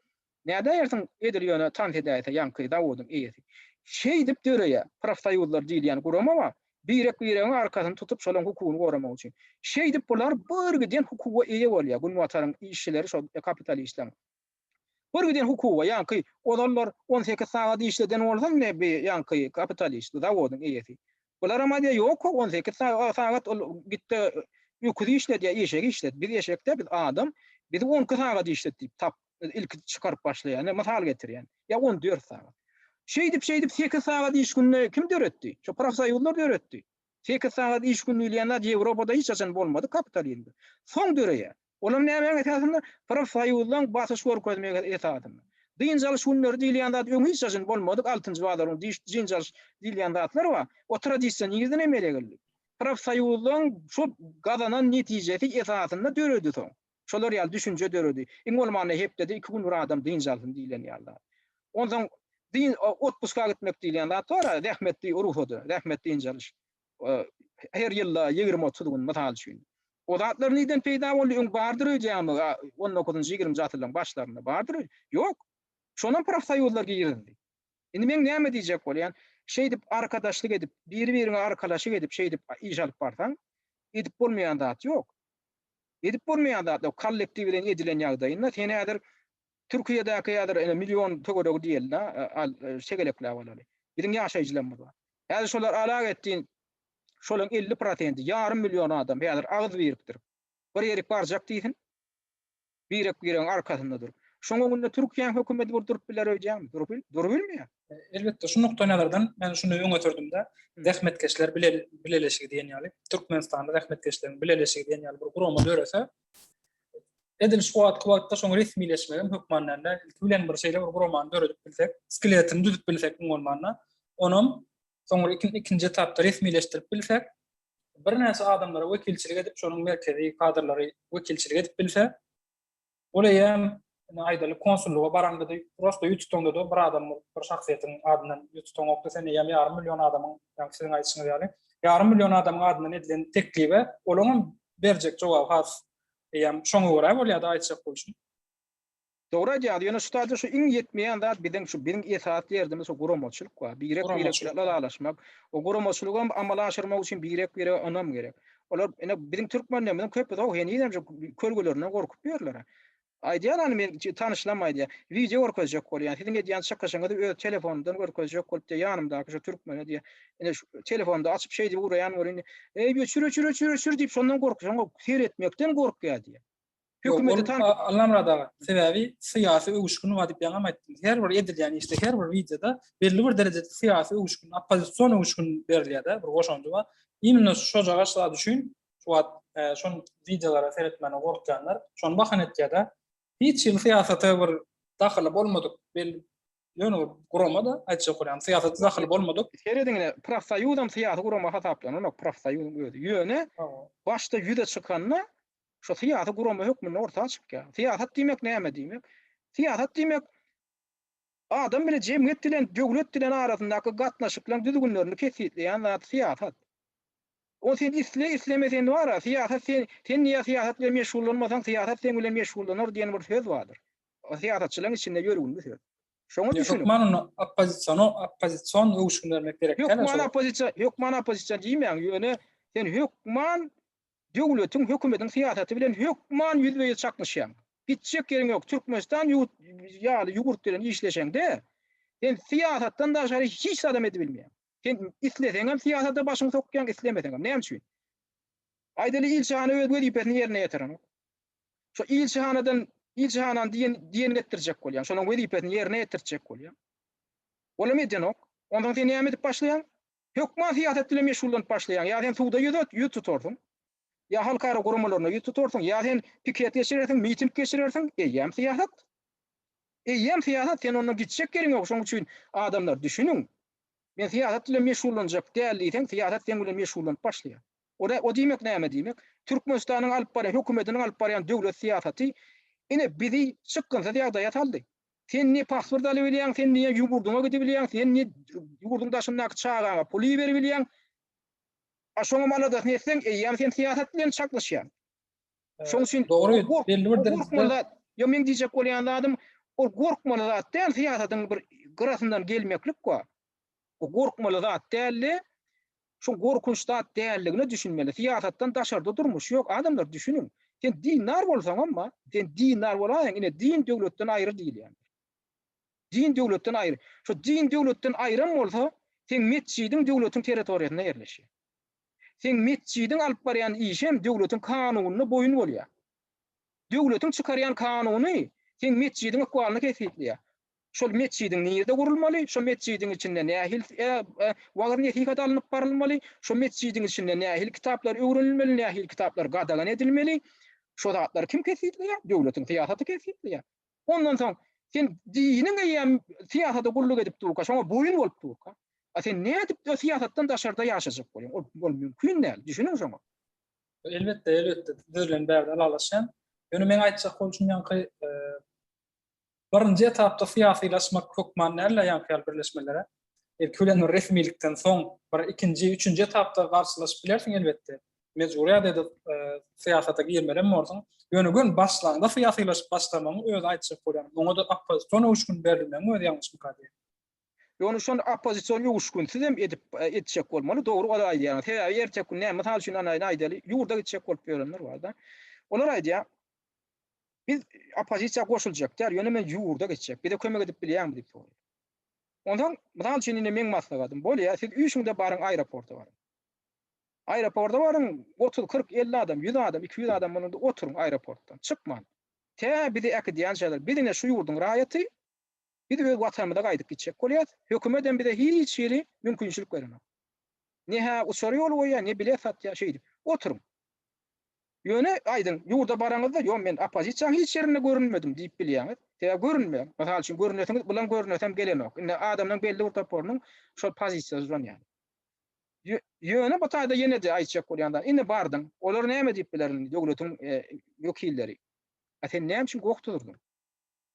Speaker 1: Näde ýersiň edil ýöne tan edýär, ýa-ni zawodun eýesi. Şey dip döreýär, profsaýuzlar diýilýän guramama, biregiň arkasyny tutup şolaň hukugyny goramak üçin. Şey dip bular birgiden hukuga eýe bolýar, gulmataryň işçileri şol kapitalistler. Birgiden hukuga, ýa-ni odanlar 18 saat işleden bolsa ne ýa-ni kapitalist, zawodun eýesi. Bular ama diýär, ýok, 18 saat gitdi ýokdy işledi, eşek işledi. Bir eşekde bir adam, biz 12 saat işletdik, tap ilk çıkarıp başlayan, misal getirýän. Ya 14 saat. Şey dip 8 saat iş gününe kim döretdi? Şu profsaýuzlar döretdi. 8 saat iş günü diýenler Ýewropada hiç açan bolmady kapitalizmde. Soň döreýär. Olam näme esasında profsaýuzlaryň basyş görkezmegi esasında. Diýinçalyş günleri diýilýän zat hiç açan bolmady. 6-njy wagtlaryň diýinçalyş diýilýän zatlar bar. O tradisiýa nigizde näme geldi? Profsaýuzlaryň şu gazanan netijesi esasında döredi soň. Şolar ýaly düşünje döredi. Iň bolmany hepde 2 gün bir adam diýinçalyşyny diýilen ýaly. Ondan din otpuska gitmek diýilýän zat bar, rahmetli urufody, rahmetli diýinçalyş. Her ýylda 20-30 gün misal üçin. O zatlar neden peýda boldy? Bardyr ýa-ni 19-20 ýylyň başlarynda bardyr. Ýok. Şonan profsaýuzlar giýildi. Indi men näme diýjek bolýan? Şey dip arkadaşlyk edip, biri-birine arkadaşlyk edip, şey dip iş alyp barsaň, edip bolmaýan zat ýok. Edip bolmaýan zat, o kollektiwden edilen ýagdaýynda sen häzir Türkiýedäki ýa-da million tögöreg diýildi, şegelekler bolary. Biriň ýaşaýjylar bar. Häzir şolar alag etdiň şolaň 50% ýarym million adam häzir agyz beripdir. Bir ýere barjak diýsin. Biriň arkasynda durup. Şoňa günde Türkiýe hökümeti durup bilerýär, durup bilmeýär.
Speaker 2: Elbetde şu noktalardan men şunu öňe rahmetkeşler bileleşigi diýen ýaly, Türkmenistanda rahmetkeşleriň bileleşigi diýen ýaly bir gurama dörese, edil şu wagtda şoň resmileşmegem hökümanyňda bilen bir şeýle bir guramany döredip bilsek, skeletini düzüp bilsek bolmanda, onuň soňra ikinji etapda resmileşdirip bilsek, bir näçe adamlara wekilçilik edip şonuň merkezi kadrlary wekilçilik edip bilse, olaýam aýdaly konsulluga baranda prosto ýututonda da bir adam bir şahsiýetiň adynyň ýututon okda sen ýarym million adamyň, ýa-ni siziň aýtýyňyz ýaly, ýarym million adamyň adynyň edilen teklibi olaňam berjek jogap has ýa-ni şoňa görä bolýar da aýtjak bolsun.
Speaker 1: Dogry diýär, ýöne şu şu iň ýetmeýän zat biziň esasy ýerdimiz şu guramaçylyk bar. Birek alaşmak, o guramaçylygy amalaşdyrmak üçin birek anam gerek. Olar biziň türkmenlerimiň köpü de o ýene körgülerinden gorkup berler. Aýdýan men tanışlamaýdy. Video görkezjek bolýan. Siziň edýän şakaşyňyzy öz telefonundan görkezjek bolup ýanymdaky şu türkmen diýär. Ene şu telefonda açyp şey diýip uraýan bolýan. Ey çürü diýip şondan gorkýan, seyretmekden gorkýar diýär. Hökümeti
Speaker 2: anlamrada sebebi siyasi uyuşkunu var diýip ýa-ni aýtdym. Her bir edilýän işte her bir videoda belli bir derejede siyasi uyuşkun, oppozisiýon uyuşkun berilýär da, bir goşandy bar. Imенно şu jagaşla düşün, şon videolara seyretmeni gorkýanlar, şonu bahan etýär-de hiç siyasata bir daxil bolmadyk. Ýöne guramada aýtjak bolýan, siyasata daxil bolmadyk.
Speaker 1: Herediňe profsaýuzam siyasy gurama hasaplanýar, profsaýuzum öýdi. Ýöne başda ýüze çykanna şu siyasy gurama hökmüne ortaga çykýar. Siyasat diýmek näme diýmek? Siyasat diýmek adam bilen jemgyýet bilen döwlet bilen arasyndaky gatnaşyklaryň düzgünlerini kesitleýän zat siyasat. O sen islemesen var, siyasat sen niye siyasatla meşgullanmasan siyasat sen bilen meşgullanır diýen bir söz vardır. O siyasatçylaryň içinde ýörügünde söz. Şoňa düşünün.
Speaker 2: Hukman oppozisiýon öwüşgün bermek gerek.
Speaker 1: Hukman opozisiýa diýmeýän ýöne sen hukman döwletiň hökümetiň siýasaty bilen hukman ýüzbeýiz çaklaşýan. Gitjek geriň ýok. Türkmenistan ýaly ýugurt bilen işleşende sen siýasatdan daşary hiç adam edip bilmeýän. Sen isleseň hem siýasata başyň sokýan, islemeseň hem. Näme üçin? Aýdaly ilçehana öz wezipesini ýerine ýetiren. Şo ilçehanan diýen getirjek bolýan. Şonuň wezipesini ýerine ýetirjek bolýan. Olam edýän ok. Ondan sen näme edip başlaýan? Hukman siýasat bilen meşgullanyp başlaýan. Ýa sen suwda ýüz tutarsyň. Ya halkara gurumalaryna ýüz tutarsyň, ya sen piket geçirersiň, miting geçirersiň, eýem siýasat. Eýem siýasat sen onu gitjek geriň ýok. Şoň üçin adamlar düşünün. Men siýasat bilen meşgullanjak däldiýsen, siýasat sen bilen meşgullanyp başlaýar. O diýmek näme diýmek? Türkmenistanyň alyp barýan hökümetiniň alyp barýan döwlet siýasaty ine bizi çykgynsa ýagdaýa saldy. Sen ne pasport alyp bilýän, sen niýe ýugurduňa gidip bilýän, sen ne ýugurduň daşyndaky çagaňa puly berip bilýän. Aşoňa maladas netseň, eýem sen siýasat bilen çaklaşýan. Şoň üçin
Speaker 2: belli bir derejede
Speaker 1: ýa men diýjek bolýan adam, o gorkmaly zat däl siýasatyň bir gyrasyndan gelmeklik go. O gorkmaly zat däl, şu gorkunç zat dälligini düşünmeli. Siýasatdan daşarda durmuş ýok. Adamlar düşünün. Sen dinar bolsaň amma, sen dinar bolaň, ine din döwletden aýry diýilýär. Din döwletden aýry. Şu din döwletden aýran bolsa, sen mescidiň döwletiň territoriýasyna ýerleşýär. Sen mescidiň alyp barýan işem döwletiň kanunyna boyun bolýar. Döwletiň çykarýan kanuny sen mescidiň ykbalyny kesipleýär. Şol mescidiň nerede gurulmaly? Şo mescidiň içinde nähil wagtyny hakikat alınıp barylmaly? Şo mescidiň içinde nähil kitaplar öwrenilmeli, nähil kitaplar gadagan edilmeli? Şo zatlar kim kesipleýär? Döwletiň siýasaty kesipleýär. Ondan soň sen diniň eýem siýasaty gulluk edip durka, şoňa boyun bolup durka. Sen ne edip siýasatdan daşarda ýaşajak bolýan? O mümkin däl. Düşünün şoňa.
Speaker 2: Elbette düzülen bärde alalaşan. Ýöne men aýtjak bolýan birinji etapda siýasylaşmak hukman näle ýa-da birleşmelere erkülen resmilikden soň bir ikinji, üçünji etapda garşylaşyp bilersiň elbette. Mecburiýet edip siýasata girmelen bolsaň, ýöne gün başlangda siýasylaşyp başlamagy öz aýtjak bolýan. Oňa da oppozisiýon öwüşgün berilmeli, öz ýalňyş mykady.
Speaker 1: Ýöne şol oppozisiýon öwüşgün sizem etjek bolmaly, dogry o da aýdýar. Ertek gün näme hal üçin aýdaly, ýurda gitjek bolup berenler bar da. Olar aýdýar. Biz oppozisiýa goşuljak der, ýöne men ýurda geçjek. Bir de kömek edip bilýärmi diýip soraýar. Ondan mydal üçin men maslahatym bolýar, siz üçüňde baryň aeroporta baryň. Aeroporta baryň 30, 40, 50 adam, 100 adam, 200 adam mununda oturuň aeroportdan. Çykman. Bizi ekdiýän şeýler, birine şu ýurdun raýaty, bir de öz watanymyza gaýdyp gitjek bolýar. Hökümetten bir de hiç ýeri mümkinçilik bermek. Ne uçar ýol goýýar, ne bilet satýar şeýdi. Oturuň. Ýöne aýdyn, ýurda baraňyzda ýok men oppozisiýa hiç ýerinde görünmedim diýip bilýäňiz. Görünmeýär. Mesela üçin görünýärsiňiz, bulan görünýärsem gelenok. Inde adamyň belli bir topornyň şol pozisiýasy bar ýani. Ýöne bu taýda ýene de aýtjak bolýanda, indi bardyň. Olar näme diýip bilerin döwletiň wekilleri. Sen näme üçin gokdurdyň?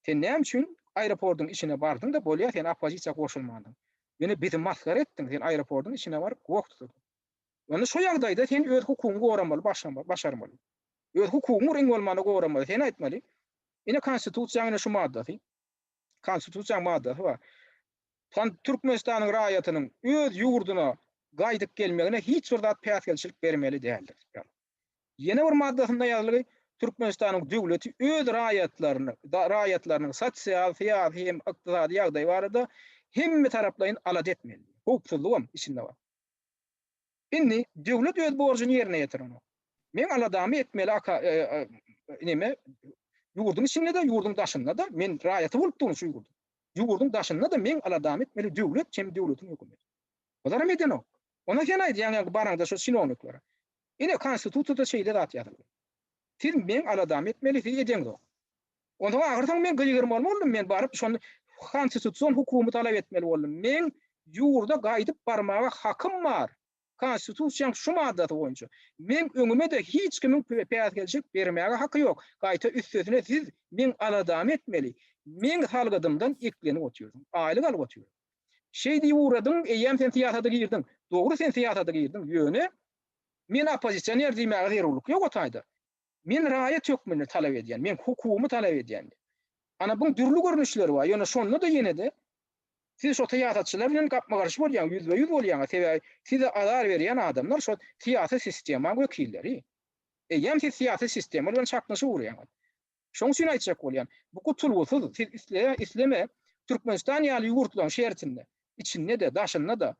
Speaker 1: Sen näme üçin aeroportyň içine bardyň da bolýar, sen oppozisiýa goşulmadyň. Ýöne bizi maskara etdiň, sen aeroportyň içine baryp gokdurdyň. Ýöne şu ýagdaýda sen öz hukugyny goranmaly, başarmaly. Öz hukugyny reň bolmany goranmaly. Sen aýtmaly. Ine konstitusiýanyň şu maddasy. Konstitusiýa maddasy bar. Türkmenistanyň raýatynyň öz ýurduna gaýdyp gelmegine hiç bir zat päsgelçilik bermeli däldir. Ýene bir maddasynda ýazyly Türkmenistanyň döwleti öz raýatlarynyň sosial, syýasy hem ykdysady ýagdaý barada hemme taraplaryň alat etmeli. Hukukçylyk içinde bar. Indi döwlet öz borjyny ýerine ýetirenok. Men aladamy etmeli neme ýurdun içinde de ýurdun daşynda da men raýaty bolup durmuşy ýurdum. Ýurdun daşynda da men aladamy etmeli döwlet hem döwletiň hökümeti. Olar edenok. Ona sen aýdýan baraňda şu sinonyklara. Ine konstitusiýada şeýle zat ýazylyp. Siz men aladamy etmeli siz edeňok. Onda agyrdan men gyýgyrmaly boldum, men baryp şonu konstitusiýon hukumy talap etmeli boldum. Men ýurda gaýdyp barmaga hakym bar. Konstitusiýaň şu maddasy boýunça men öňüme de hiç kimiň päsgelçilik bermäge haky ýok. Gaýta üstüne siz men aladamy etmeli. Men halgadymdan eklenip otýurdum. Aýlyk alyp otýurdum. Şeýdi uğradyň, eýem sen siýasata girdiň. Dogry sen siýasata girdiň. Ýöne Men opozisiyoner diýmäge geruluk ýok otayda. Men raýat hökmüni talap edýän, men hukumy talap edýän. Ana bu dürlü görnüşleri var. Ýöne şonda da ýene de siz şo tiýatratçylar bilen gapma garşy bolýan, ýüzbe-ýüz bolýan, size azar berýän adamlar şo tiýatr sistema wekilleri. Ýem siz tiýatr sistema bilen çaknaşy urýan. Şoň üçin aýtjak bolýan. Bu gutulgusyz siz isleme Türkmenistan ýaly ýurtlaryň şeritinde içinde de daşynda da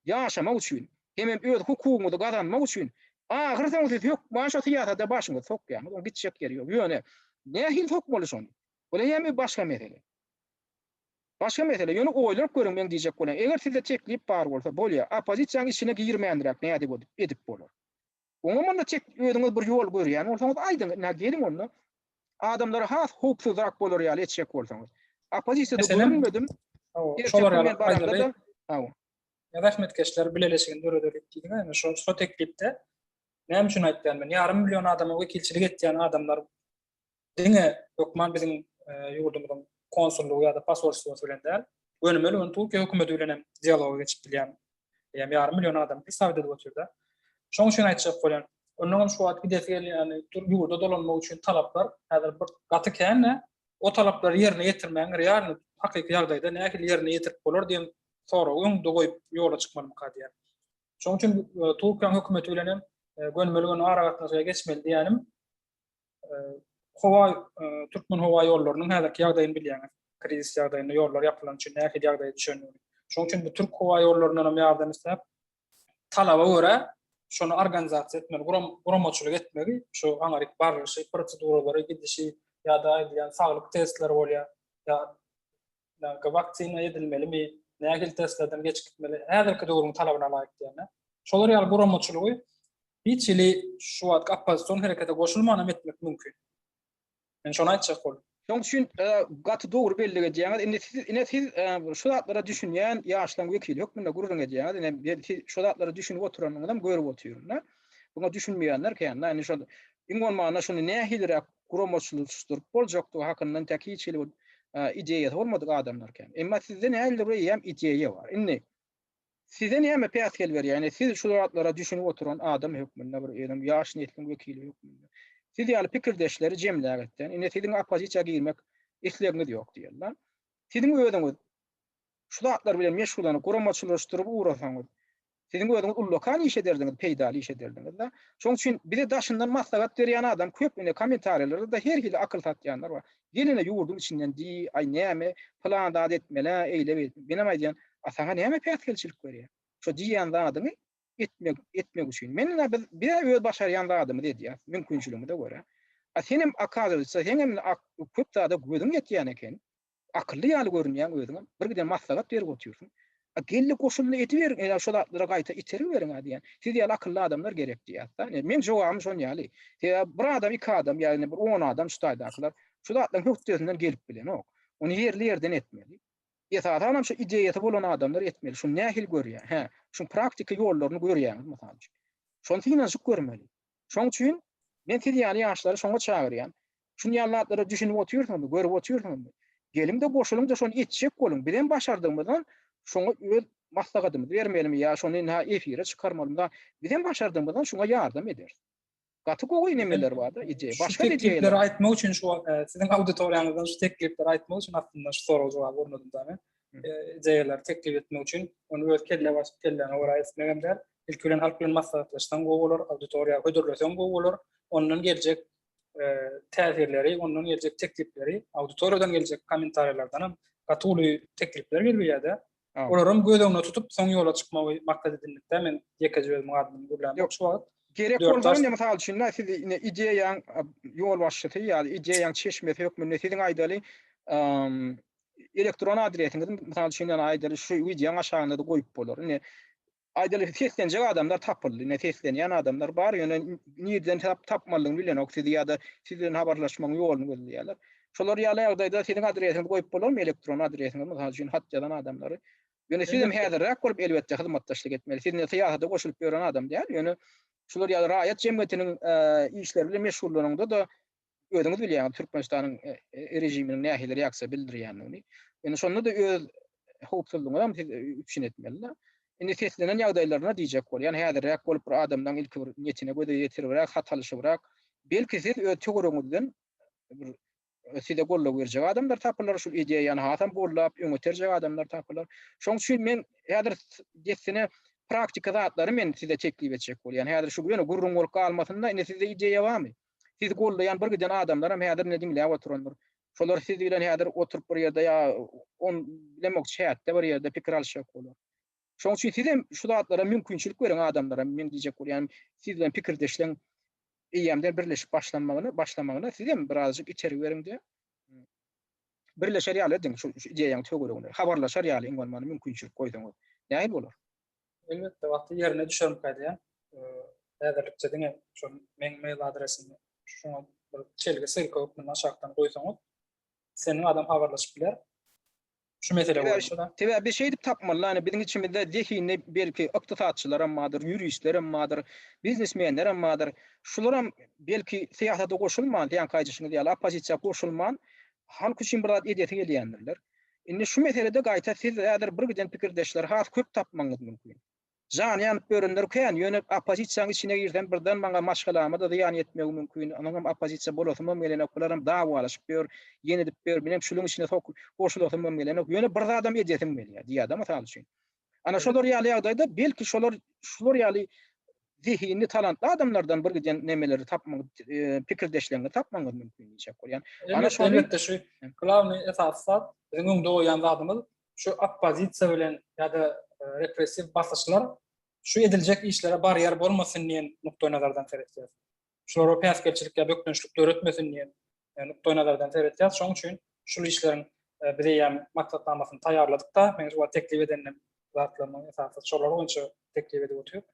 Speaker 1: ýaşamak üçin hem öz hukugyny gazanmak üçin ahyrda siz ýok başa tiýatrda başyňy sokýan. O gitjek ýeri ýok. Ýöne nähil hukm bolýan. Ola ýa-da başga mesele. Başga mesele ýöne oýlap görüň men diýjek bolýan. Eger sizde teklip bar bolsa, bolýa, opozisiýanyň içine girmeýändirek näde bolup edip bolar. Oňa manda çek özüňiz bir ýol görýän bolsaňyz aýdyň, nägeliň onda adamlara has huksyzrak bolar ýaly etjek bolsaňyz. Opozisiýada görünmedim.
Speaker 2: Şolar ýaly ýa-da hizmetkeşler bileleşigin döredelik diýdiň. Ýani şo teklipde näme üçin aýtdym men? Ýarym milyon adama wekilçilik etýän adamlar diňe hökman biziň ýurdumyzyň konsullugy ýa-da pasolstwosy bilen däl, önümeli onu Türkiýe hökümeti bilen dialoga geçip bilýän. Ýa-ni ýarym milyon adam hesap edip oturda. Şoň üçin aýtjak bolýan. Onuň şu wagt gidesi ýani ýurda dolanmak üçin talaplar häzir bir gaty känne, o talapları ýerine ýetirmäň real hakyky ýagdaýda nähili ýerine ýetirip bolar diýen soragyň dogoýup ýola çykmalyk kadýar. Şoň üçin Türkiýe hökümeti bilen gönmeli onu ara gatnaşyga geçmeli diýenim. Türkmen howa ýollarynyň häzirki ýagdaýyny bilýän. Krizis ýagdaýynda ýollar ýapylan üçin nähili ýagdaýy düşünýär. Şoň üçin bu Türk howa ýollarynyň hem ýardam isläp talaba görä şonu organizasiýa etmeli, guramaçylyk etmeli. Şu aňaryk barlyşy, proseduralary gidişi ýa-da aýdýan saglyk testleri bolýar. Ýa-da waksina edilmelimi, nähili testlerden geçikmeli. Häzirki döwrüň talabyna laýyk diýenler. Şolar ýaly guramaçylygy biçili şu wagt opozisiýon herekete goşulmany etmek mümkin. Men şonu aýtjak bolýar.
Speaker 1: Şoň üçin gaty dogry bellige diýäňiz, ine siz şu zatlara düşünýän ýaşlaryň wekili hökmünde gurulun edýäňiz, ine şu zatlara düşünip oturan adam görüp oturýar. Buna düşünmeýänler käňe, ine şu iňon maňa şunu nähilirek guramaçylyk boljak da hakyndan täkiçili ideýa bolmadyk adamlar käňe. Emma sizde nähili bir ýem ideýa bar. Indi size näme päskel berýär? Ýani siz şu zatlara düşünip oturan adam hökmünde bir adam ýaş netliň wekili hökmünde. Siz ýaly pikirdeşleri jemlägetden, ine siziň opozisiýaga girmek islegiňiz ýok diýerler. Siziň öýüňiz şu zatlar bilen meşgulanyp guramaçylyşdyryp urasaňyz, siziň öýüňiz ullokany iş ederdiňiz, peýdali iş ederdiňiz da. Şoň üçin biri daşyndan maslahat berýän adam köp ine kommentariýlarda her hili akyl tatýanlar bar. Geline ýurdun içinden ay näme plan da etmeli, eýlep. Benem aýdýan, asaňa näme päskelçilik berýär? Şo diýen zadyny etmek üçin. Men bir öýüt başarýan adamy diýär. Mümkinçiligine de görä. Senem akadysa senem köp zada gödüň ýetýän eken. Akylly ýaly görünýän öýüňe bir giden maslahat berip oturýarsyň. Gelli goşulny etiber, ela şo zatlara gaýta iterip beriň diýen. Siz ýaly akylly adamlar gerek diýär. Men jogabym şon ýaly. Bir adam, iki adam, ýani bir 10 adam şutaýda aklar. Şu zatlaryň hökdesinden gelip bilen ok. Onu yerli yerden etmeli. Ýa-da anam şu ideýeti bolan adamlar etmeli. Şu nähil görýär. Şu praktiki ýollaryny görýär mesalan. Şonu finansy görmeli. Şoň üçin men ýaly ýaşlary şoňa çagyrýan. Şu ýalatlara düşünip oturýarsyňmy, görüp oturýarsyňmy? Gelimde goşulum da şonu etjek boluň. Bilen başardymydan şoňa öz maslahatymy bermelimi ýa şonu efire çykarmalym da bilen başardymydan şoňa ýardam eder. Gaty goýy nemeler bar da ideýa. Başga
Speaker 2: teklipleri aýtmak üçin şu siziň auditoriýaňyzdan şu teklipleri aýtmak üçin aslında şu soragy jogap bermedin da men. Ideýalar teklip etmek üçin onu öz kelle başlaýan ora esmegemler. İlk bilen halk bilen maslahatlaşsan gowy bolar, auditoriýa hödürlesen gowy bolar. Ondan geljek täsirleri, ondan geljek teklipleri, auditoriýadan geljek kommentariýlardan gatyly teklipler gelýär. Olaram gödüňe tutup soň ýola çykmagy maksat edilmekde. Men ýeke jöwelmi adamyny gurlan. Ýok şu wagt
Speaker 1: gerek bolmagyň mesal üçin siz ideýaň ýol başçysy ýa-da ideýaň çeşmesi hökmünde siziň aýdaly elektron adresiňiz mesal üçin aýdaly şu wideoň aşagynda da goýup bolar. Aýdaly seslenjek adamlar tapyldy, seslenýän adamlar bar, ýöne nirden tapmalygyny bilen ok siz ýa-da sizden habarlaşmagyň ýoluny gözleýärler. Şolar ýaly ýagdaýda siziň adresiňizi goýup bolarmy, elektron adresiňizi mesal üçin hatjadan adamlary. Ýöne sizem häzirrak bolup elbetde hyzmatdaşlyk etmeli. Siz tiýatrda goşulyp beren adam diýär. Ýöne şular ýaly raýat jemgyýetiniň işleri bilen meşgullanýanda da öýüňiz bilýän Türkmenistanyň rejiminiň nähili ýaksa bildirýändigini. Ýöne şonda da öz howpsuzlygyny üçin etmeli. indi seslenen ýagdaýlaryna diýjek bol. Ýani häzirräk bolup bir adamdan ilki bir niyetine göze ýetirberek, hatalyşybyrak, belki siz öz töwereňizden bir size gollap berjek adamlar tapylar, şu ideýany hatam gollap öňeterjek adamlar tapylar. Şoň üçin men häzir geçsene praktika zatlary men size teklip etjek bol. Ýani häzir şu ýöne gurrun bolup galmasynda indi size ideýa barmy? Siz gollaýan bir giden adamlar hem häzir ne diňläp oturanlar. Şolar siz bilen häzir oturup bir ýerde ýa on bilemek şähetde bir ýerde pikir alşak bolar. Şoň üçin siz hem şu zatlara mümkinçilik beren adamlara men diýjek bol. Ýani siz bilen pikirdeşleň eýamda birleşip başlamagyna siz hem birazjyk içerik beriňde birleşer ýaly ediň şu ideýaň töwereginde. Habarlaşar ýaly iňolmany mümkinçilik goýsaňyz. Näme bolar?
Speaker 2: Elbette wagty ýerine düşerim kaýdyan. Häzirlikçe diňe şu meň mail adresini şoňa bir çelge syrkowypdan aşakdan goýsaňyz, seniň adam habarlaşyp biler. Şu mesele boýunça
Speaker 1: Tebe bir şey dip tapmaly. Yani bizim içimizde zihni belki ykdysatçylar ammadyr, ýürüýçiler ammadyr, biznesmenler ammadyr. Şularam belki siýasata goşulman, ýa kaýjyşyny ýa opozisiýa goşulman, halk üçin bir zat edeti gelýändirler. Indi şu meselede gaýta siz häzir bir giden pikirdeşler has köp tapmaňyz mümkin. Jan ýanyp görünler kän ýöne opozisiýaň içine girden birden maňa maşgalama da ýany etmek mümkin. Anam opozisiýa bolasym gelene okularam dawalaşyp ber, ýene dip ber, menem şuluň içine goşulasym gelene ýöne bir adam edetim gelýär. Diýär masal üçin. Ana şolar ýaly ýagdaýda belki şolar ýaly zihni talantly adamlardan bir giden nemeleri tapmaň, pikirdeşlerini tapmaňyz mümkin diýjek bol. Ýani
Speaker 2: ana şu elbette şu glavny esasat biziň öňde goýan zadymyz şu opozisiýa bilen ýa-da repressiv basyşlar şu ediljek işlere barýer bolmasyn diýen nukta nazardan seretýär. Şolara päskelçilik ýa dökünçlik öğretmesin diýen nukta nazardan seretýär. Şoň üçin şu işleriň bileýän maksatnamasyny taýýarladykda men şu teklip edenim zatlaryň esasat şolar boýunça teklip edip oturup.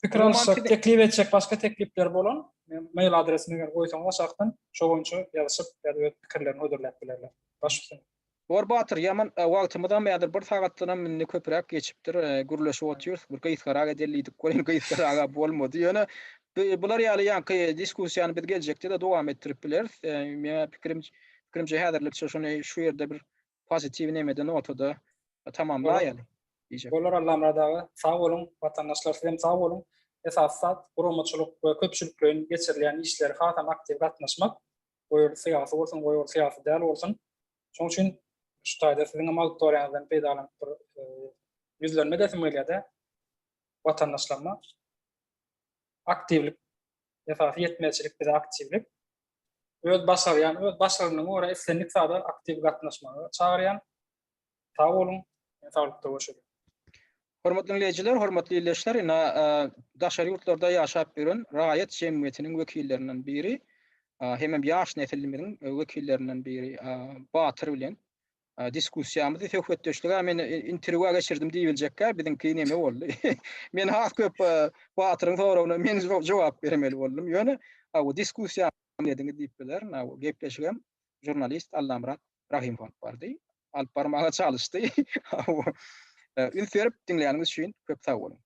Speaker 2: Pikir alşak, teklip etjek başga teklipler bolan mail adresine goýsaňyz aşakdan şo boýunça ýazyşyp ýa-da pikirlerini ödürläp bilerler. Başga
Speaker 1: Bor Batyr ýaman wagtymyzdan bädir bir sagatdan minni köpürek geçipdir, gürleşip oturýar. Bir gyzgaraga deliydik, goýun gyzgaraga bolmady. Ýöne bular ýaly ýanky diskussiýany biz geljekde de dowam etdirip biler. Men pikirimçe häzirlikçe şonu şu ýerde bir pozitiv nemeden otada tamamlaýaly.
Speaker 2: Bolar Allamradagy sag bolun, watandaşlar sizem sag bolun. Esasat gurulmaçylyk we köpçüliklerin geçirilen işleri hatam aktiv gatnaşmak, goýur syýasy bolsun, goýur syýasy däl bolsun. Şoň üçin şu taýda siziň auditoriýaňyzdan peýdalanıp bir ýüzlenme desem gelýär. Watandaşlarma aktivlik, esasy ýetmezçilik bilen aktivlik. Öz başarynyň ora eslenlik sada aktiv gatnaşmagy çağırýan. Sag bolun, sağlykda bolsun.
Speaker 1: Hormatly dinleyijiler, hormatly ýerleşler, daşary ýurtlarda ýaşap bilen raýat jemgyýetiniň wekillerinden biri, hemem ýaş nesilimiň wekillerinden biri Batyr bilen diskussiýamyzy söhbetdeşlige men interwýua geçirdim diýiljekkä biziňki neme boldy. Men has köp Batyryň soragyna men jogap bermeli boldum. Ýöne bu diskussiýa diýdiňiz diýip biler, gepleşigem jurnalist Allamrat Rahimow bardy. Alp barmaga çalışdy. Ün serip dinleýäniňiz üçin köp sag bolun.